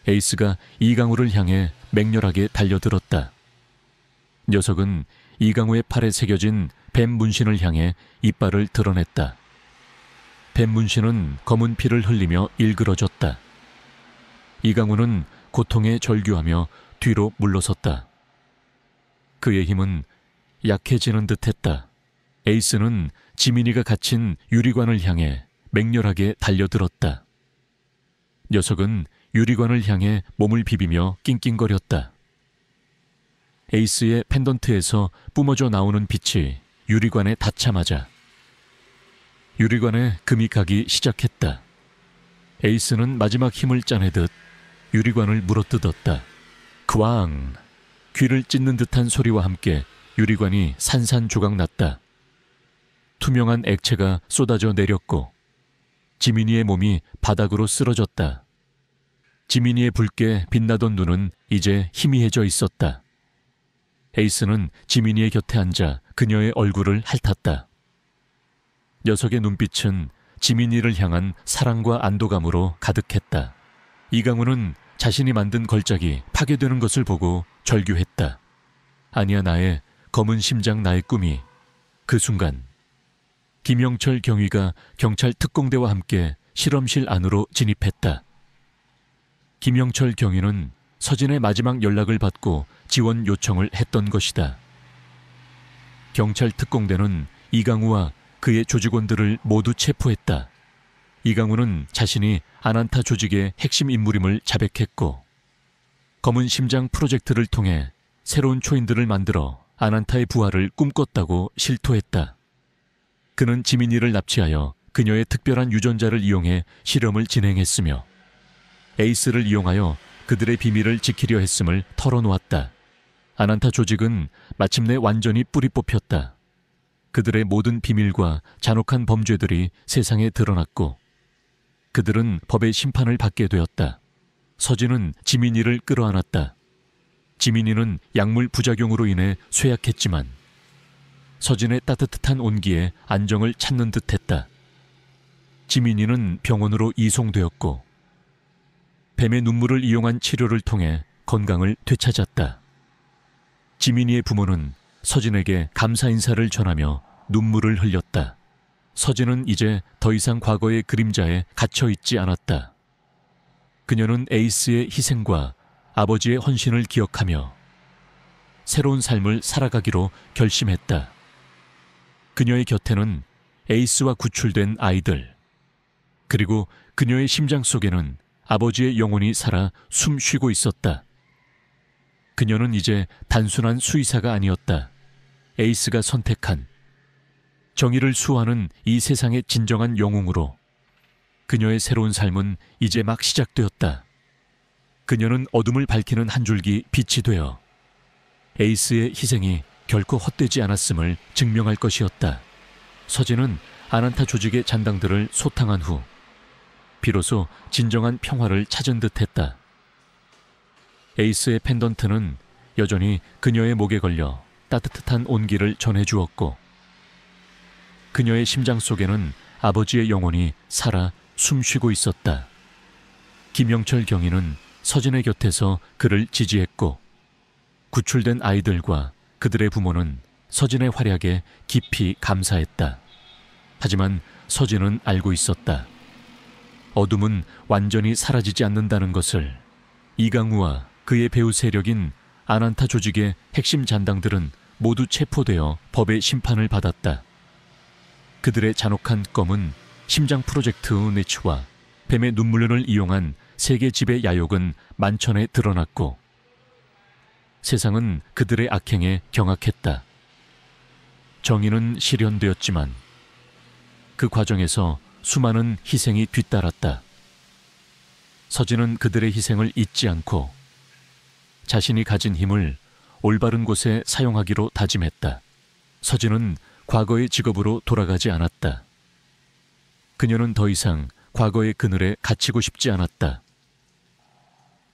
에이스가 이강우를 향해 맹렬하게 달려들었다. 녀석은 이강우의 팔에 새겨진 뱀 문신을 향해 이빨을 드러냈다. 뱀 문신은 검은 피를 흘리며 일그러졌다. 이강우는 고통에 절규하며 뒤로 물러섰다. 그의 힘은 약해지는 듯했다. 에이스는 지민이가 갇힌 유리관을 향해 맹렬하게 달려들었다. 녀석은 유리관을 향해 몸을 비비며 낑낑거렸다. 에이스의 펜던트에서 뿜어져 나오는 빛이 유리관에 닿자마자 유리관에 금이 가기 시작했다. 에이스는 마지막 힘을 짜내듯 유리관을 물어뜯었다. 크왕! 귀를 찢는 듯한 소리와 함께 유리관이 산산조각 났다. 투명한 액체가 쏟아져 내렸고 지민이의 몸이 바닥으로 쓰러졌다. 지민이의 붉게 빛나던 눈은 이제 희미해져 있었다. 에이스는 지민이의 곁에 앉아 그녀의 얼굴을 핥았다. 녀석의 눈빛은 지민이를 향한 사랑과 안도감으로 가득했다. 이강우는 자신이 만든 걸작이 파괴되는 것을 보고 절규했다. 아니야, 나의 검은 심장, 나의 꿈이. 그 순간 김영철 경위가 경찰 특공대와 함께 실험실 안으로 진입했다. 김영철 경위는 서진의 마지막 연락을 받고 지원 요청을 했던 것이다. 경찰 특공대는 이강우와 그의 조직원들을 모두 체포했다. 이강우는 자신이 아난타 조직의 핵심 인물임을 자백했고 검은 심장 프로젝트를 통해 새로운 초인들을 만들어 아난타의 부활을 꿈꿨다고 실토했다. 그는 지민이를 납치하여 그녀의 특별한 유전자를 이용해 실험을 진행했으며 에이스를 이용하여 그들의 비밀을 지키려 했음을 털어놓았다. 아난타 조직은 마침내 완전히 뿌리 뽑혔다. 그들의 모든 비밀과 잔혹한 범죄들이 세상에 드러났고 그들은 법의 심판을 받게 되었다. 서진은 지민이를 끌어안았다. 지민이는 약물 부작용으로 인해 쇠약했지만 서진의 따뜻한 온기에 안정을 찾는 듯했다. 지민이는 병원으로 이송되었고 뱀의 눈물을 이용한 치료를 통해 건강을 되찾았다. 지민이의 부모는 서진에게 감사 인사를 전하며 눈물을 흘렸다. 서진은 이제 더 이상 과거의 그림자에 갇혀 있지 않았다. 그녀는 에이스의 희생과 아버지의 헌신을 기억하며 새로운 삶을 살아가기로 결심했다. 그녀의 곁에는 에이스와 구출된 아이들, 그리고 그녀의 심장 속에는 아버지의 영혼이 살아 숨 쉬고 있었다. 그녀는 이제 단순한 수의사가 아니었다. 에이스가 선택한 정의를 수호하는 이 세상의 진정한 영웅으로 그녀의 새로운 삶은 이제 막 시작되었다. 그녀는 어둠을 밝히는 한 줄기 빛이 되어 에이스의 희생이 결코 헛되지 않았음을 증명할 것이었다. 서진은 아난타 조직의 잔당들을 소탕한 후 비로소 진정한 평화를 찾은 듯했다. 에이스의 펜던트는 여전히 그녀의 목에 걸려 따뜻한 온기를 전해주었고 그녀의 심장 속에는 아버지의 영혼이 살아 숨쉬고 있었다. 김영철 경위는 서진의 곁에서 그를 지지했고 구출된 아이들과 그들의 부모는 서진의 활약에 깊이 감사했다. 하지만 서진은 알고 있었다. 어둠은 완전히 사라지지 않는다는 것을. 이강우와 그의 배후 세력인 아난타 조직의 핵심 잔당들은 모두 체포되어 법의 심판을 받았다. 그들의 잔혹한 껌은 심장 프로젝트 니츠와 뱀의 눈물론을 이용한 세계 지배 야욕은 만천에 드러났고 세상은 그들의 악행에 경악했다. 정의는 실현되었지만 그 과정에서 수많은 희생이 뒤따랐다. 서진은 그들의 희생을 잊지 않고 자신이 가진 힘을 올바른 곳에 사용하기로 다짐했다. 서진은 과거의 직업으로 돌아가지 않았다. 그녀는 더 이상 과거의 그늘에 갇히고 싶지 않았다.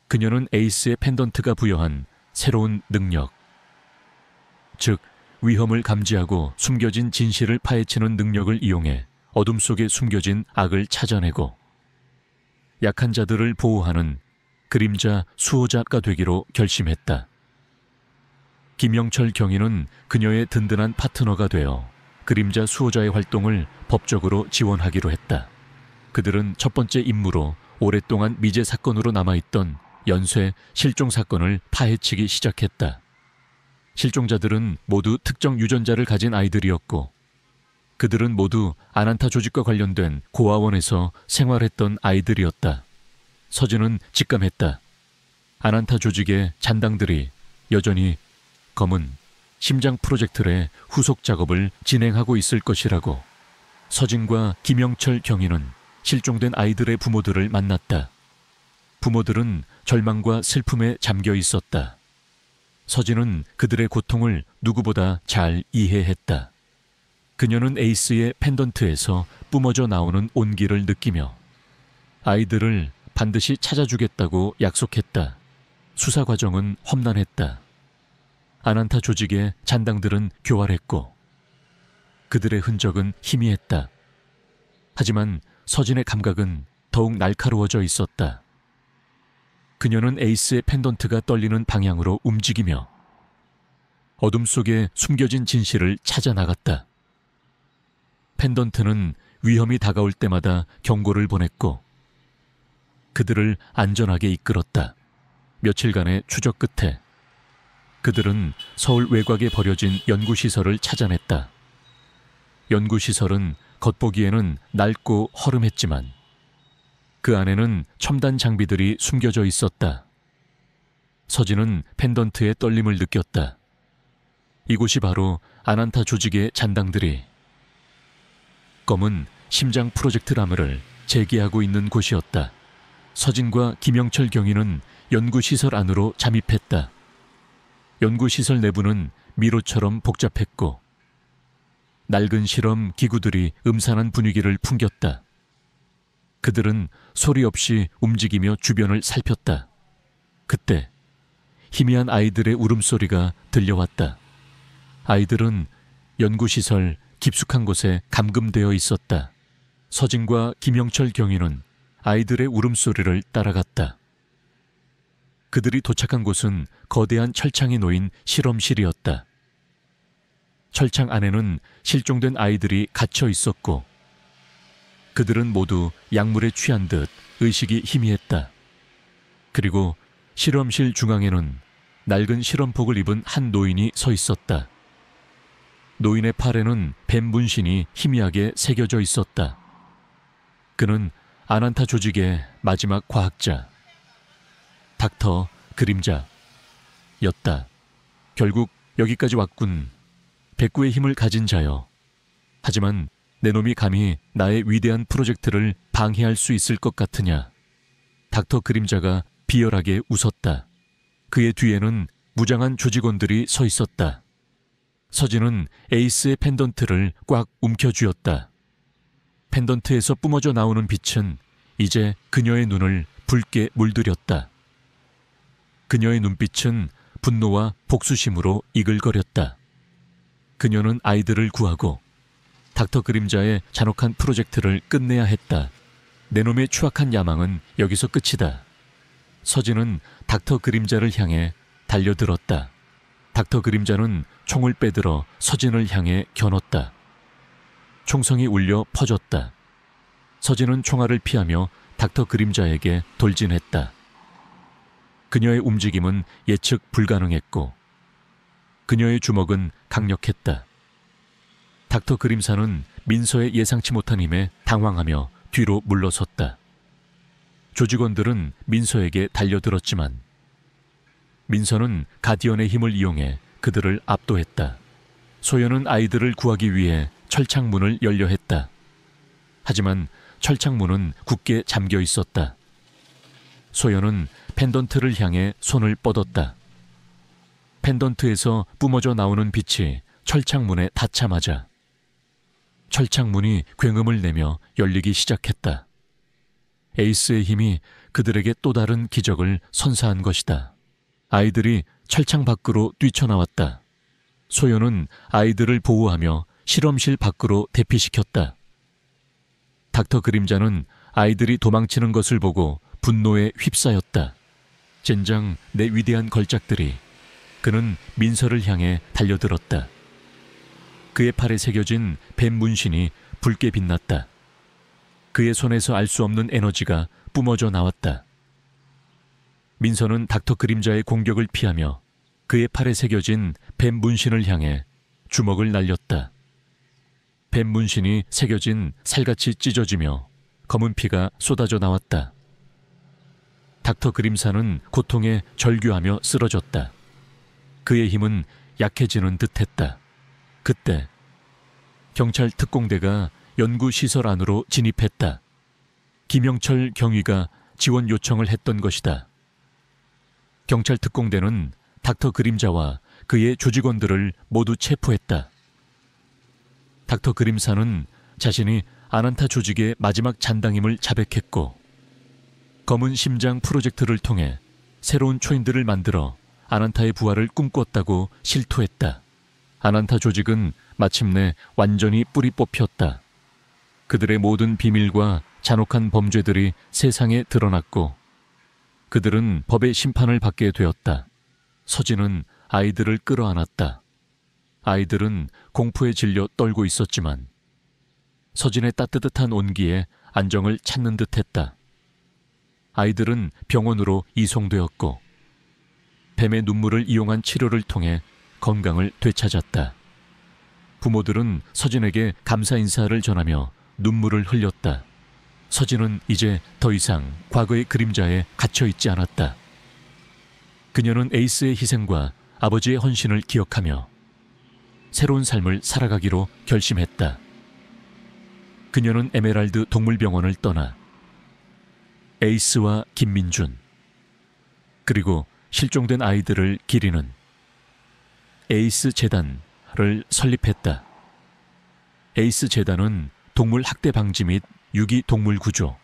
그녀는 에이스의 펜던트가 부여한 새로운 능력, 즉 위험을 감지하고 숨겨진 진실을 파헤치는 능력을 이용해 어둠 속에 숨겨진 악을 찾아내고 약한 자들을 보호하는 그림자 수호자가 되기로 결심했다. 김영철 경위는 그녀의 든든한 파트너가 되어 그림자 수호자의 활동을 법적으로 지원하기로 했다. 그들은 첫 번째 임무로 오랫동안 미제 사건으로 남아있던 연쇄 실종 사건을 파헤치기 시작했다. 실종자들은 모두 특정 유전자를 가진 아이들이었고 그들은 모두 아난타 조직과 관련된 고아원에서 생활했던 아이들이었다. 서진은 직감했다. 아난타 조직의 잔당들이 여전히 검은 심장 프로젝트의 후속 작업을 진행하고 있을 것이라고. 서진과 김영철 경위는 실종된 아이들의 부모들을 만났다. 부모들은 절망과 슬픔에 잠겨 있었다. 서진은 그들의 고통을 누구보다 잘 이해했다. 그녀는 에이스의 펜던트에서 뿜어져 나오는 온기를 느끼며 아이들을 반드시 찾아주겠다고 약속했다. 수사 과정은 험난했다. 아난타 조직의 잔당들은 교활했고 그들의 흔적은 희미했다. 하지만 서진의 감각은 더욱 날카로워져 있었다. 그녀는 에이스의 펜던트가 떨리는 방향으로 움직이며 어둠 속에 숨겨진 진실을 찾아 나갔다. 펜던트는 위험이 다가올 때마다 경고를 보냈고 그들을 안전하게 이끌었다. 며칠간의 추적 끝에 그들은 서울 외곽에 버려진 연구시설을 찾아냈다. 연구시설은 겉보기에는 낡고 허름했지만 그 안에는 첨단 장비들이 숨겨져 있었다. 서진은 펜던트의 떨림을 느꼈다. 이곳이 바로 아난타 조직의 잔당들이 검은 심장 프로젝트 라머를 재개하고 있는 곳이었다. 서진과 김영철 경위는 연구시설 안으로 잠입했다. 연구시설 내부는 미로처럼 복잡했고 낡은 실험 기구들이 음산한 분위기를 풍겼다. 그들은 소리 없이 움직이며 주변을 살폈다. 그때 희미한 아이들의 울음소리가 들려왔다. 아이들은 연구시설 깊숙한 곳에 감금되어 있었다. 서진과 김영철 경위는 아이들의 울음소리를 따라갔다. 그들이 도착한 곳은 거대한 철창이 놓인 실험실이었다. 철창 안에는 실종된 아이들이 갇혀 있었고 그들은 모두 약물에 취한 듯 의식이 희미했다. 그리고 실험실 중앙에는 낡은 실험복을 입은 한 노인이 서 있었다. 노인의 팔에는 뱀 문신이 희미하게 새겨져 있었다. 그는 아난타 조직의 마지막 과학자 닥터 그림자였다. 결국 여기까지 왔군. 백구의 힘을 가진 자여. 하지만 내 놈이 감히 나의 위대한 프로젝트를 방해할 수 있을 것 같으냐. 닥터 그림자가 비열하게 웃었다. 그의 뒤에는 무장한 조직원들이 서 있었다. 서진은 에이스의 펜던트를 꽉 움켜쥐었다. 펜던트에서 뿜어져 나오는 빛은 이제 그녀의 눈을 붉게 물들였다. 그녀의 눈빛은 분노와 복수심으로 이글거렸다. 그녀는 아이들을 구하고 닥터 그림자의 잔혹한 프로젝트를 끝내야 했다. 내 놈의 추악한 야망은 여기서 끝이다. 서진은 닥터 그림자를 향해 달려들었다. 닥터 그림자는 총을 빼들어 서진을 향해 겨눴다. 총성이 울려 퍼졌다. 서진은 총알을 피하며 닥터 그림자에게 돌진했다. 그녀의 움직임은 예측 불가능했고 그녀의 주먹은 강력했다. 닥터 그림사는 민서의 예상치 못한 힘에 당황하며 뒤로 물러섰다. 조직원들은 민서에게 달려들었지만 민서는 가디언의 힘을 이용해 그들을 압도했다. 소연은 아이들을 구하기 위해 철창문을 열려 했다. 하지만 철창문은 굳게 잠겨 있었다. 소연은 펜던트를 향해 손을 뻗었다. 펜던트에서 뿜어져 나오는 빛이 철창문에 닿자마자 철창문이 굉음을 내며 열리기 시작했다. 에이스의 힘이 그들에게 또 다른 기적을 선사한 것이다. 아이들이 철창 밖으로 뛰쳐나왔다. 소연은 아이들을 보호하며 실험실 밖으로 대피시켰다. 닥터 그림자는 아이들이 도망치는 것을 보고 분노에 휩싸였다. 젠장 내 위대한 걸작들이. 그는 민서를 향해 달려들었다. 그의 팔에 새겨진 뱀 문신이 붉게 빛났다. 그의 손에서 알 수 없는 에너지가 뿜어져 나왔다. 민서는 닥터 그림자의 공격을 피하며 그의 팔에 새겨진 뱀 문신을 향해 주먹을 날렸다. 뱀 문신이 새겨진 살같이 찢어지며 검은 피가 쏟아져 나왔다. 닥터 그림사는 고통에 절규하며 쓰러졌다. 그의 힘은 약해지는 듯했다. 그때 경찰 특공대가 연구시설 안으로 진입했다. 김영철 경위가 지원 요청을 했던 것이다. 경찰 특공대는 닥터 그림자와 그의 조직원들을 모두 체포했다. 닥터 그림사는 자신이 아난타 조직의 마지막 잔당임을 자백했고 검은 심장 프로젝트를 통해 새로운 초인들을 만들어 아난타의 부활을 꿈꿨다고 실토했다. 아난타 조직은 마침내 완전히 뿌리 뽑혔다. 그들의 모든 비밀과 잔혹한 범죄들이 세상에 드러났고 그들은 법의 심판을 받게 되었다. 서진은 아이들을 끌어안았다. 아이들은 공포에 질려 떨고 있었지만 서진의 따뜻한 온기에 안정을 찾는 듯했다. 아이들은 병원으로 이송되었고 뱀의 눈물을 이용한 치료를 통해 건강을 되찾았다. 부모들은 서진에게 감사 인사를 전하며 눈물을 흘렸다. 서진은 이제 더 이상 과거의 그림자에 갇혀있지 않았다. 그녀는 에이스의 희생과 아버지의 헌신을 기억하며 새로운 삶을 살아가기로 결심했다. 그녀는 에메랄드 동물병원을 떠나 에이스와 김민준 그리고 실종된 아이들을 기리는 에이스 재단을 설립했다. 에이스 재단은 동물 학대 방지 및 유기 동물 구조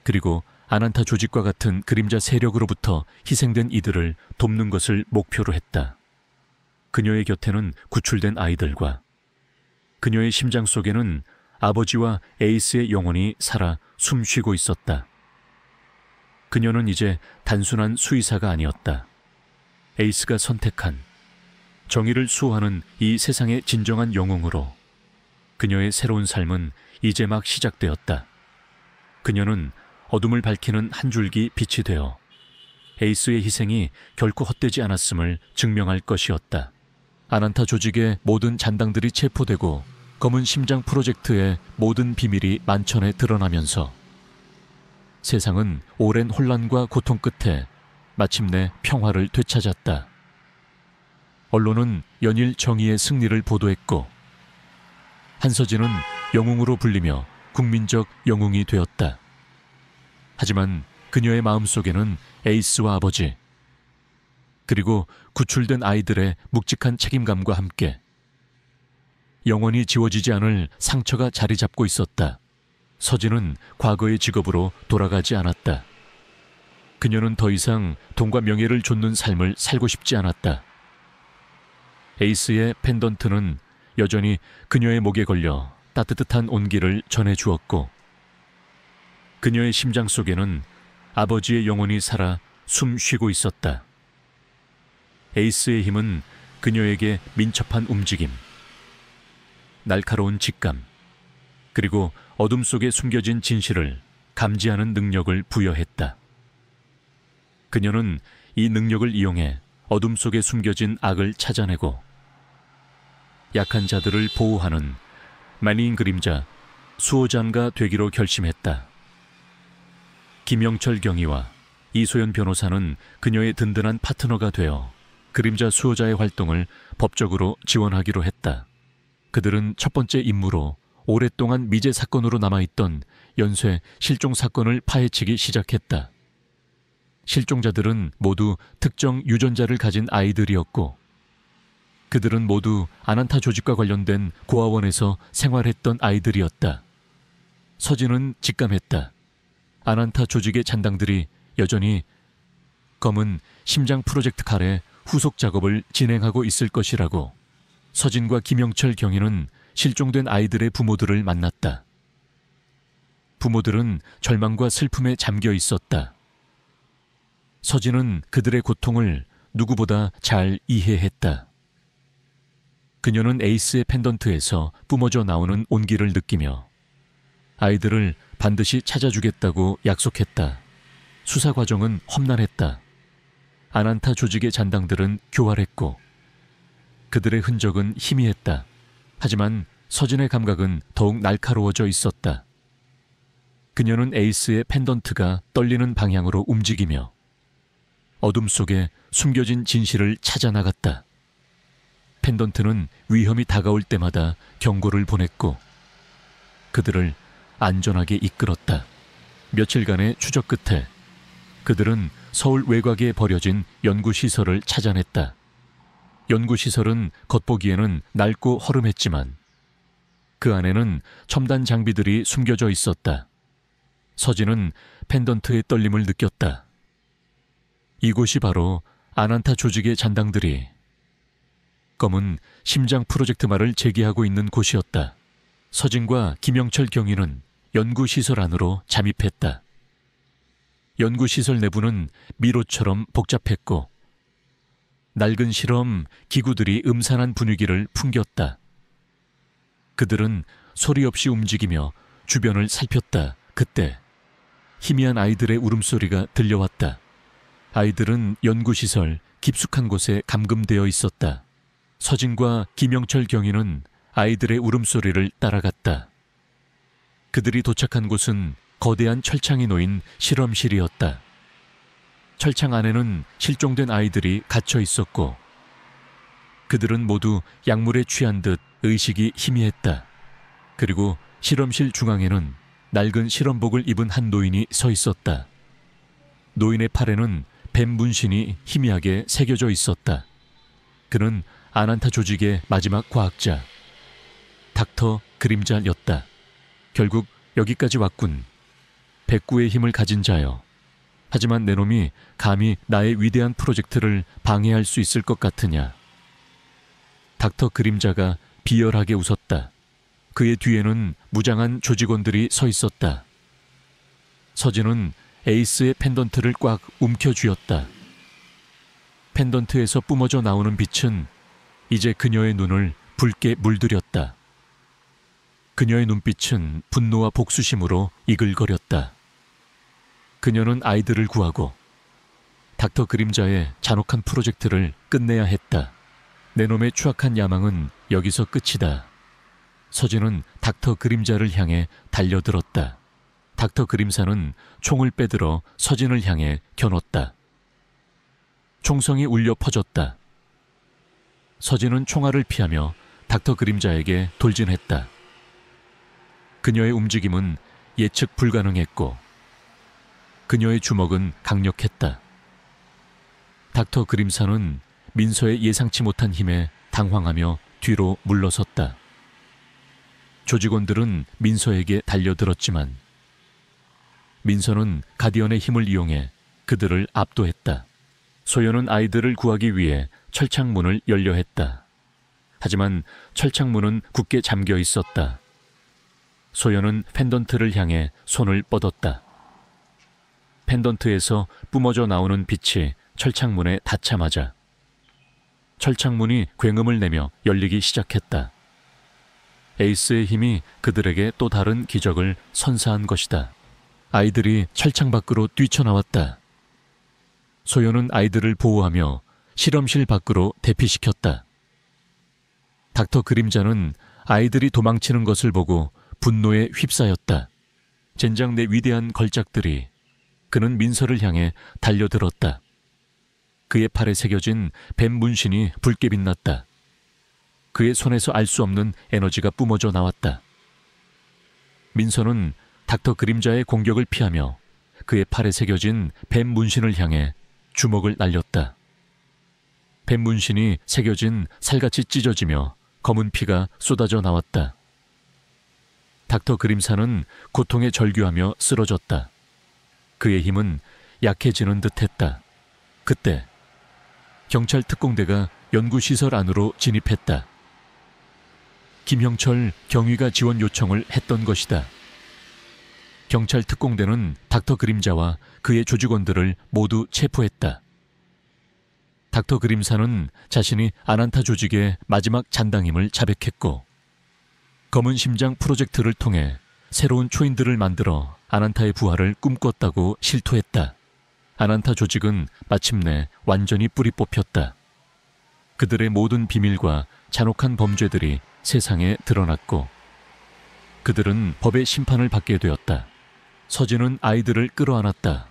그리고 아난타 조직과 같은 그림자 세력으로부터 희생된 이들을 돕는 것을 목표로 했다. 그녀의 곁에는 구출된 아이들과 그녀의 심장 속에는 아버지와 에이스의 영혼이 살아 숨쉬고 있었다. 그녀는 이제 단순한 수의사가 아니었다. 에이스가 선택한 정의를 수호하는 이 세상의 진정한 영웅으로 그녀의 새로운 삶은 이제 막 시작되었다. 그녀는 어둠을 밝히는 한 줄기 빛이 되어 에이스의 희생이 결코 헛되지 않았음을 증명할 것이었다. 아난타 조직의 모든 잔당들이 체포되고 검은 심장 프로젝트의 모든 비밀이 만천에 드러나면서 세상은 오랜 혼란과 고통 끝에 마침내 평화를 되찾았다. 언론은 연일 정의의 승리를 보도했고 한서진은 영웅으로 불리며 국민적 영웅이 되었다. 하지만 그녀의 마음속에는 에이스와 아버지 그리고 구출된 아이들의 묵직한 책임감과 함께 영원히 지워지지 않을 상처가 자리 잡고 있었다. 서진은 과거의 직업으로 돌아가지 않았다. 그녀는 더 이상 돈과 명예를 좇는 삶을 살고 싶지 않았다. 에이스의 펜던트는 여전히 그녀의 목에 걸려 따뜻한 온기를 전해주었고 그녀의 심장 속에는 아버지의 영혼이 살아 숨 쉬고 있었다. 에이스의 힘은 그녀에게 민첩한 움직임, 날카로운 직감, 그리고 어둠 속에 숨겨진 진실을 감지하는 능력을 부여했다. 그녀는 이 능력을 이용해 어둠 속에 숨겨진 악을 찾아내고 약한 자들을 보호하는 만인 그림자 수호자가 되기로 결심했다. 김영철 경위와 이소연 변호사는 그녀의 든든한 파트너가 되어 그림자 수호자의 활동을 법적으로 지원하기로 했다. 그들은 첫 번째 임무로 오랫동안 미제 사건으로 남아있던 연쇄 실종 사건을 파헤치기 시작했다. 실종자들은 모두 특정 유전자를 가진 아이들이었고 그들은 모두 아난타 조직과 관련된 고아원에서 생활했던 아이들이었다. 서진은 직감했다. 아난타 조직의 잔당들이 여전히 검은 심장 프로젝트 칼의 후속 작업을 진행하고 있을 것이라고. 서진과 김영철 경위는 실종된 아이들의 부모들을 만났다. 부모들은 절망과 슬픔에 잠겨 있었다. 서진은 그들의 고통을 누구보다 잘 이해했다. 그녀는 에이스의 펜던트에서 뿜어져 나오는 온기를 느끼며 아이들을 반드시 찾아주겠다고 약속했다. 수사 과정은 험난했다. 아난타 조직의 잔당들은 교활했고 그들의 흔적은 희미했다. 하지만 서진의 감각은 더욱 날카로워져 있었다. 그녀는 에이스의 펜던트가 떨리는 방향으로 움직이며 어둠 속에 숨겨진 진실을 찾아 나갔다. 펜던트는 위험이 다가올 때마다 경고를 보냈고 그들을 안전하게 이끌었다. 며칠간의 추적 끝에 그들은 서울 외곽에 버려진 연구시설을 찾아냈다. 연구시설은 겉보기에는 낡고 허름했지만 그 안에는 첨단 장비들이 숨겨져 있었다. 서진은 펜던트의 떨림을 느꼈다. 이곳이 바로 아난타 조직의 잔당들이 검은 심장 프로젝트 말을 제기하고 있는 곳이었다. 서진과 김영철 경위는 연구시설 안으로 잠입했다. 연구시설 내부는 미로처럼 복잡했고 낡은 실험 기구들이 음산한 분위기를 풍겼다. 그들은 소리 없이 움직이며 주변을 살폈다. 그때 희미한 아이들의 울음소리가 들려왔다. 아이들은 연구시설 깊숙한 곳에 감금되어 있었다. 서진과 김영철 경위는 아이들의 울음소리를 따라갔다. 그들이 도착한 곳은 거대한 철창이 놓인 실험실이었다. 철창 안에는 실종된 아이들이 갇혀 있었고 그들은 모두 약물에 취한 듯 의식이 희미했다. 그리고 실험실 중앙에는 낡은 실험복을 입은 한 노인이 서 있었다. 노인의 팔에는 뱀 문신이 희미하게 새겨져 있었다. 그는 아난타 조직의 마지막 과학자 닥터 그림자였다. 결국 여기까지 왔군. 백구의 힘을 가진 자여. 하지만 내 놈이 감히 나의 위대한 프로젝트를 방해할 수 있을 것 같으냐. 닥터 그림자가 비열하게 웃었다. 그의 뒤에는 무장한 조직원들이 서 있었다. 서진은 에이스의 펜던트를 꽉 움켜쥐었다. 펜던트에서 뿜어져 나오는 빛은 이제 그녀의 눈을 붉게 물들였다. 그녀의 눈빛은 분노와 복수심으로 이글거렸다. 그녀는 아이들을 구하고 닥터 그림자의 잔혹한 프로젝트를 끝내야 했다. 내 놈의 추악한 야망은 여기서 끝이다. 서진은 닥터 그림자를 향해 달려들었다. 닥터 그림자는 총을 빼들어 서진을 향해 겨눴다. 총성이 울려 퍼졌다. 서진은 총알을 피하며 닥터 그림자에게 돌진했다. 그녀의 움직임은 예측 불가능했고 그녀의 주먹은 강력했다. 닥터 그림자는 민서의 예상치 못한 힘에 당황하며 뒤로 물러섰다. 조직원들은 민서에게 달려들었지만 민서는 가디언의 힘을 이용해 그들을 압도했다. 소연은 아이들을 구하기 위해 철창문을 열려 했다. 하지만 철창문은 굳게 잠겨 있었다. 소연은 펜던트를 향해 손을 뻗었다. 펜던트에서 뿜어져 나오는 빛이 철창문에 닿자마자 철창문이 굉음을 내며 열리기 시작했다. 에이스의 힘이 그들에게 또 다른 기적을 선사한 것이다. 아이들이 철창 밖으로 뛰쳐나왔다. 소연은 아이들을 보호하며 실험실 밖으로 대피시켰다. 닥터 그림자는 아이들이 도망치는 것을 보고 분노에 휩싸였다. 젠장 내 위대한 걸작들이. 그는 민서를 향해 달려들었다. 그의 팔에 새겨진 뱀 문신이 붉게 빛났다. 그의 손에서 알 수 없는 에너지가 뿜어져 나왔다. 민서는 닥터 그림자의 공격을 피하며 그의 팔에 새겨진 뱀 문신을 향해 주먹을 날렸다. 뱀 문신이 새겨진 살같이 찢어지며 검은 피가 쏟아져 나왔다. 닥터 그림사는 고통에 절규하며 쓰러졌다. 그의 힘은 약해지는 듯했다. 그때 경찰 특공대가 연구시설 안으로 진입했다. 김형철 경위가 지원 요청을 했던 것이다. 경찰 특공대는 닥터 그림자와 그의 조직원들을 모두 체포했다. 닥터 그림사는 자신이 아난타 조직의 마지막 잔당임을 자백했고 검은 심장 프로젝트를 통해 새로운 초인들을 만들어 아난타의 부활을 꿈꿨다고 실토했다. 아난타 조직은 마침내 완전히 뿌리 뽑혔다. 그들의 모든 비밀과 잔혹한 범죄들이 세상에 드러났고 그들은 법의 심판을 받게 되었다. 서진은 아이들을 끌어안았다.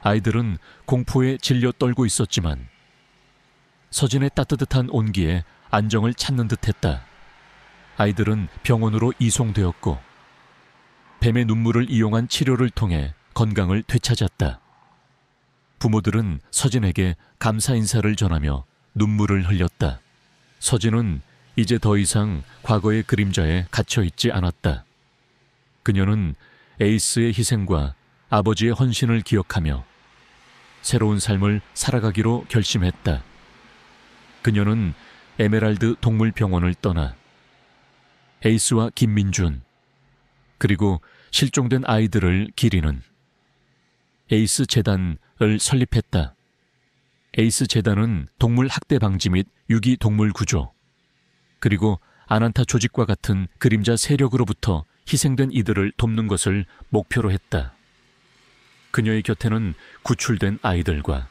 아이들은 공포에 질려 떨고 있었지만 서진의 따뜻한 온기에 안정을 찾는 듯했다. 아이들은 병원으로 이송되었고 뱀의 눈물을 이용한 치료를 통해 건강을 되찾았다. 부모들은 서진에게 감사 인사를 전하며 눈물을 흘렸다. 서진은 이제 더 이상 과거의 그림자에 갇혀있지 않았다. 그녀는 에이스의 희생과 아버지의 헌신을 기억하며 새로운 삶을 살아가기로 결심했다. 그녀는 에메랄드 동물병원을 떠나 에이스와 김민준 그리고 실종된 아이들을 기리는 에이스 재단을 설립했다. 에이스 재단은 동물 학대 방지 및 유기 동물 구조 그리고 아난타 조직과 같은 그림자 세력으로부터 희생된 이들을 돕는 것을 목표로 했다. 그녀의 곁에는 구출된 아이들과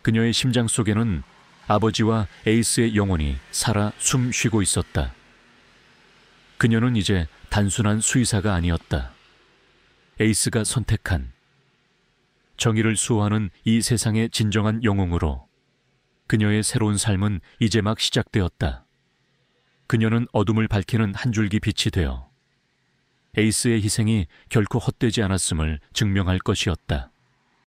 그녀의 심장 속에는 아버지와 에이스의 영혼이 살아 숨 쉬고 있었다. 그녀는 이제 단순한 수의사가 아니었다. 에이스가 선택한 정의를 수호하는 이 세상의 진정한 영웅으로 그녀의 새로운 삶은 이제 막 시작되었다. 그녀는 어둠을 밝히는 한 줄기 빛이 되어 에이스의 희생이 결코 헛되지 않았음을 증명할 것이었다.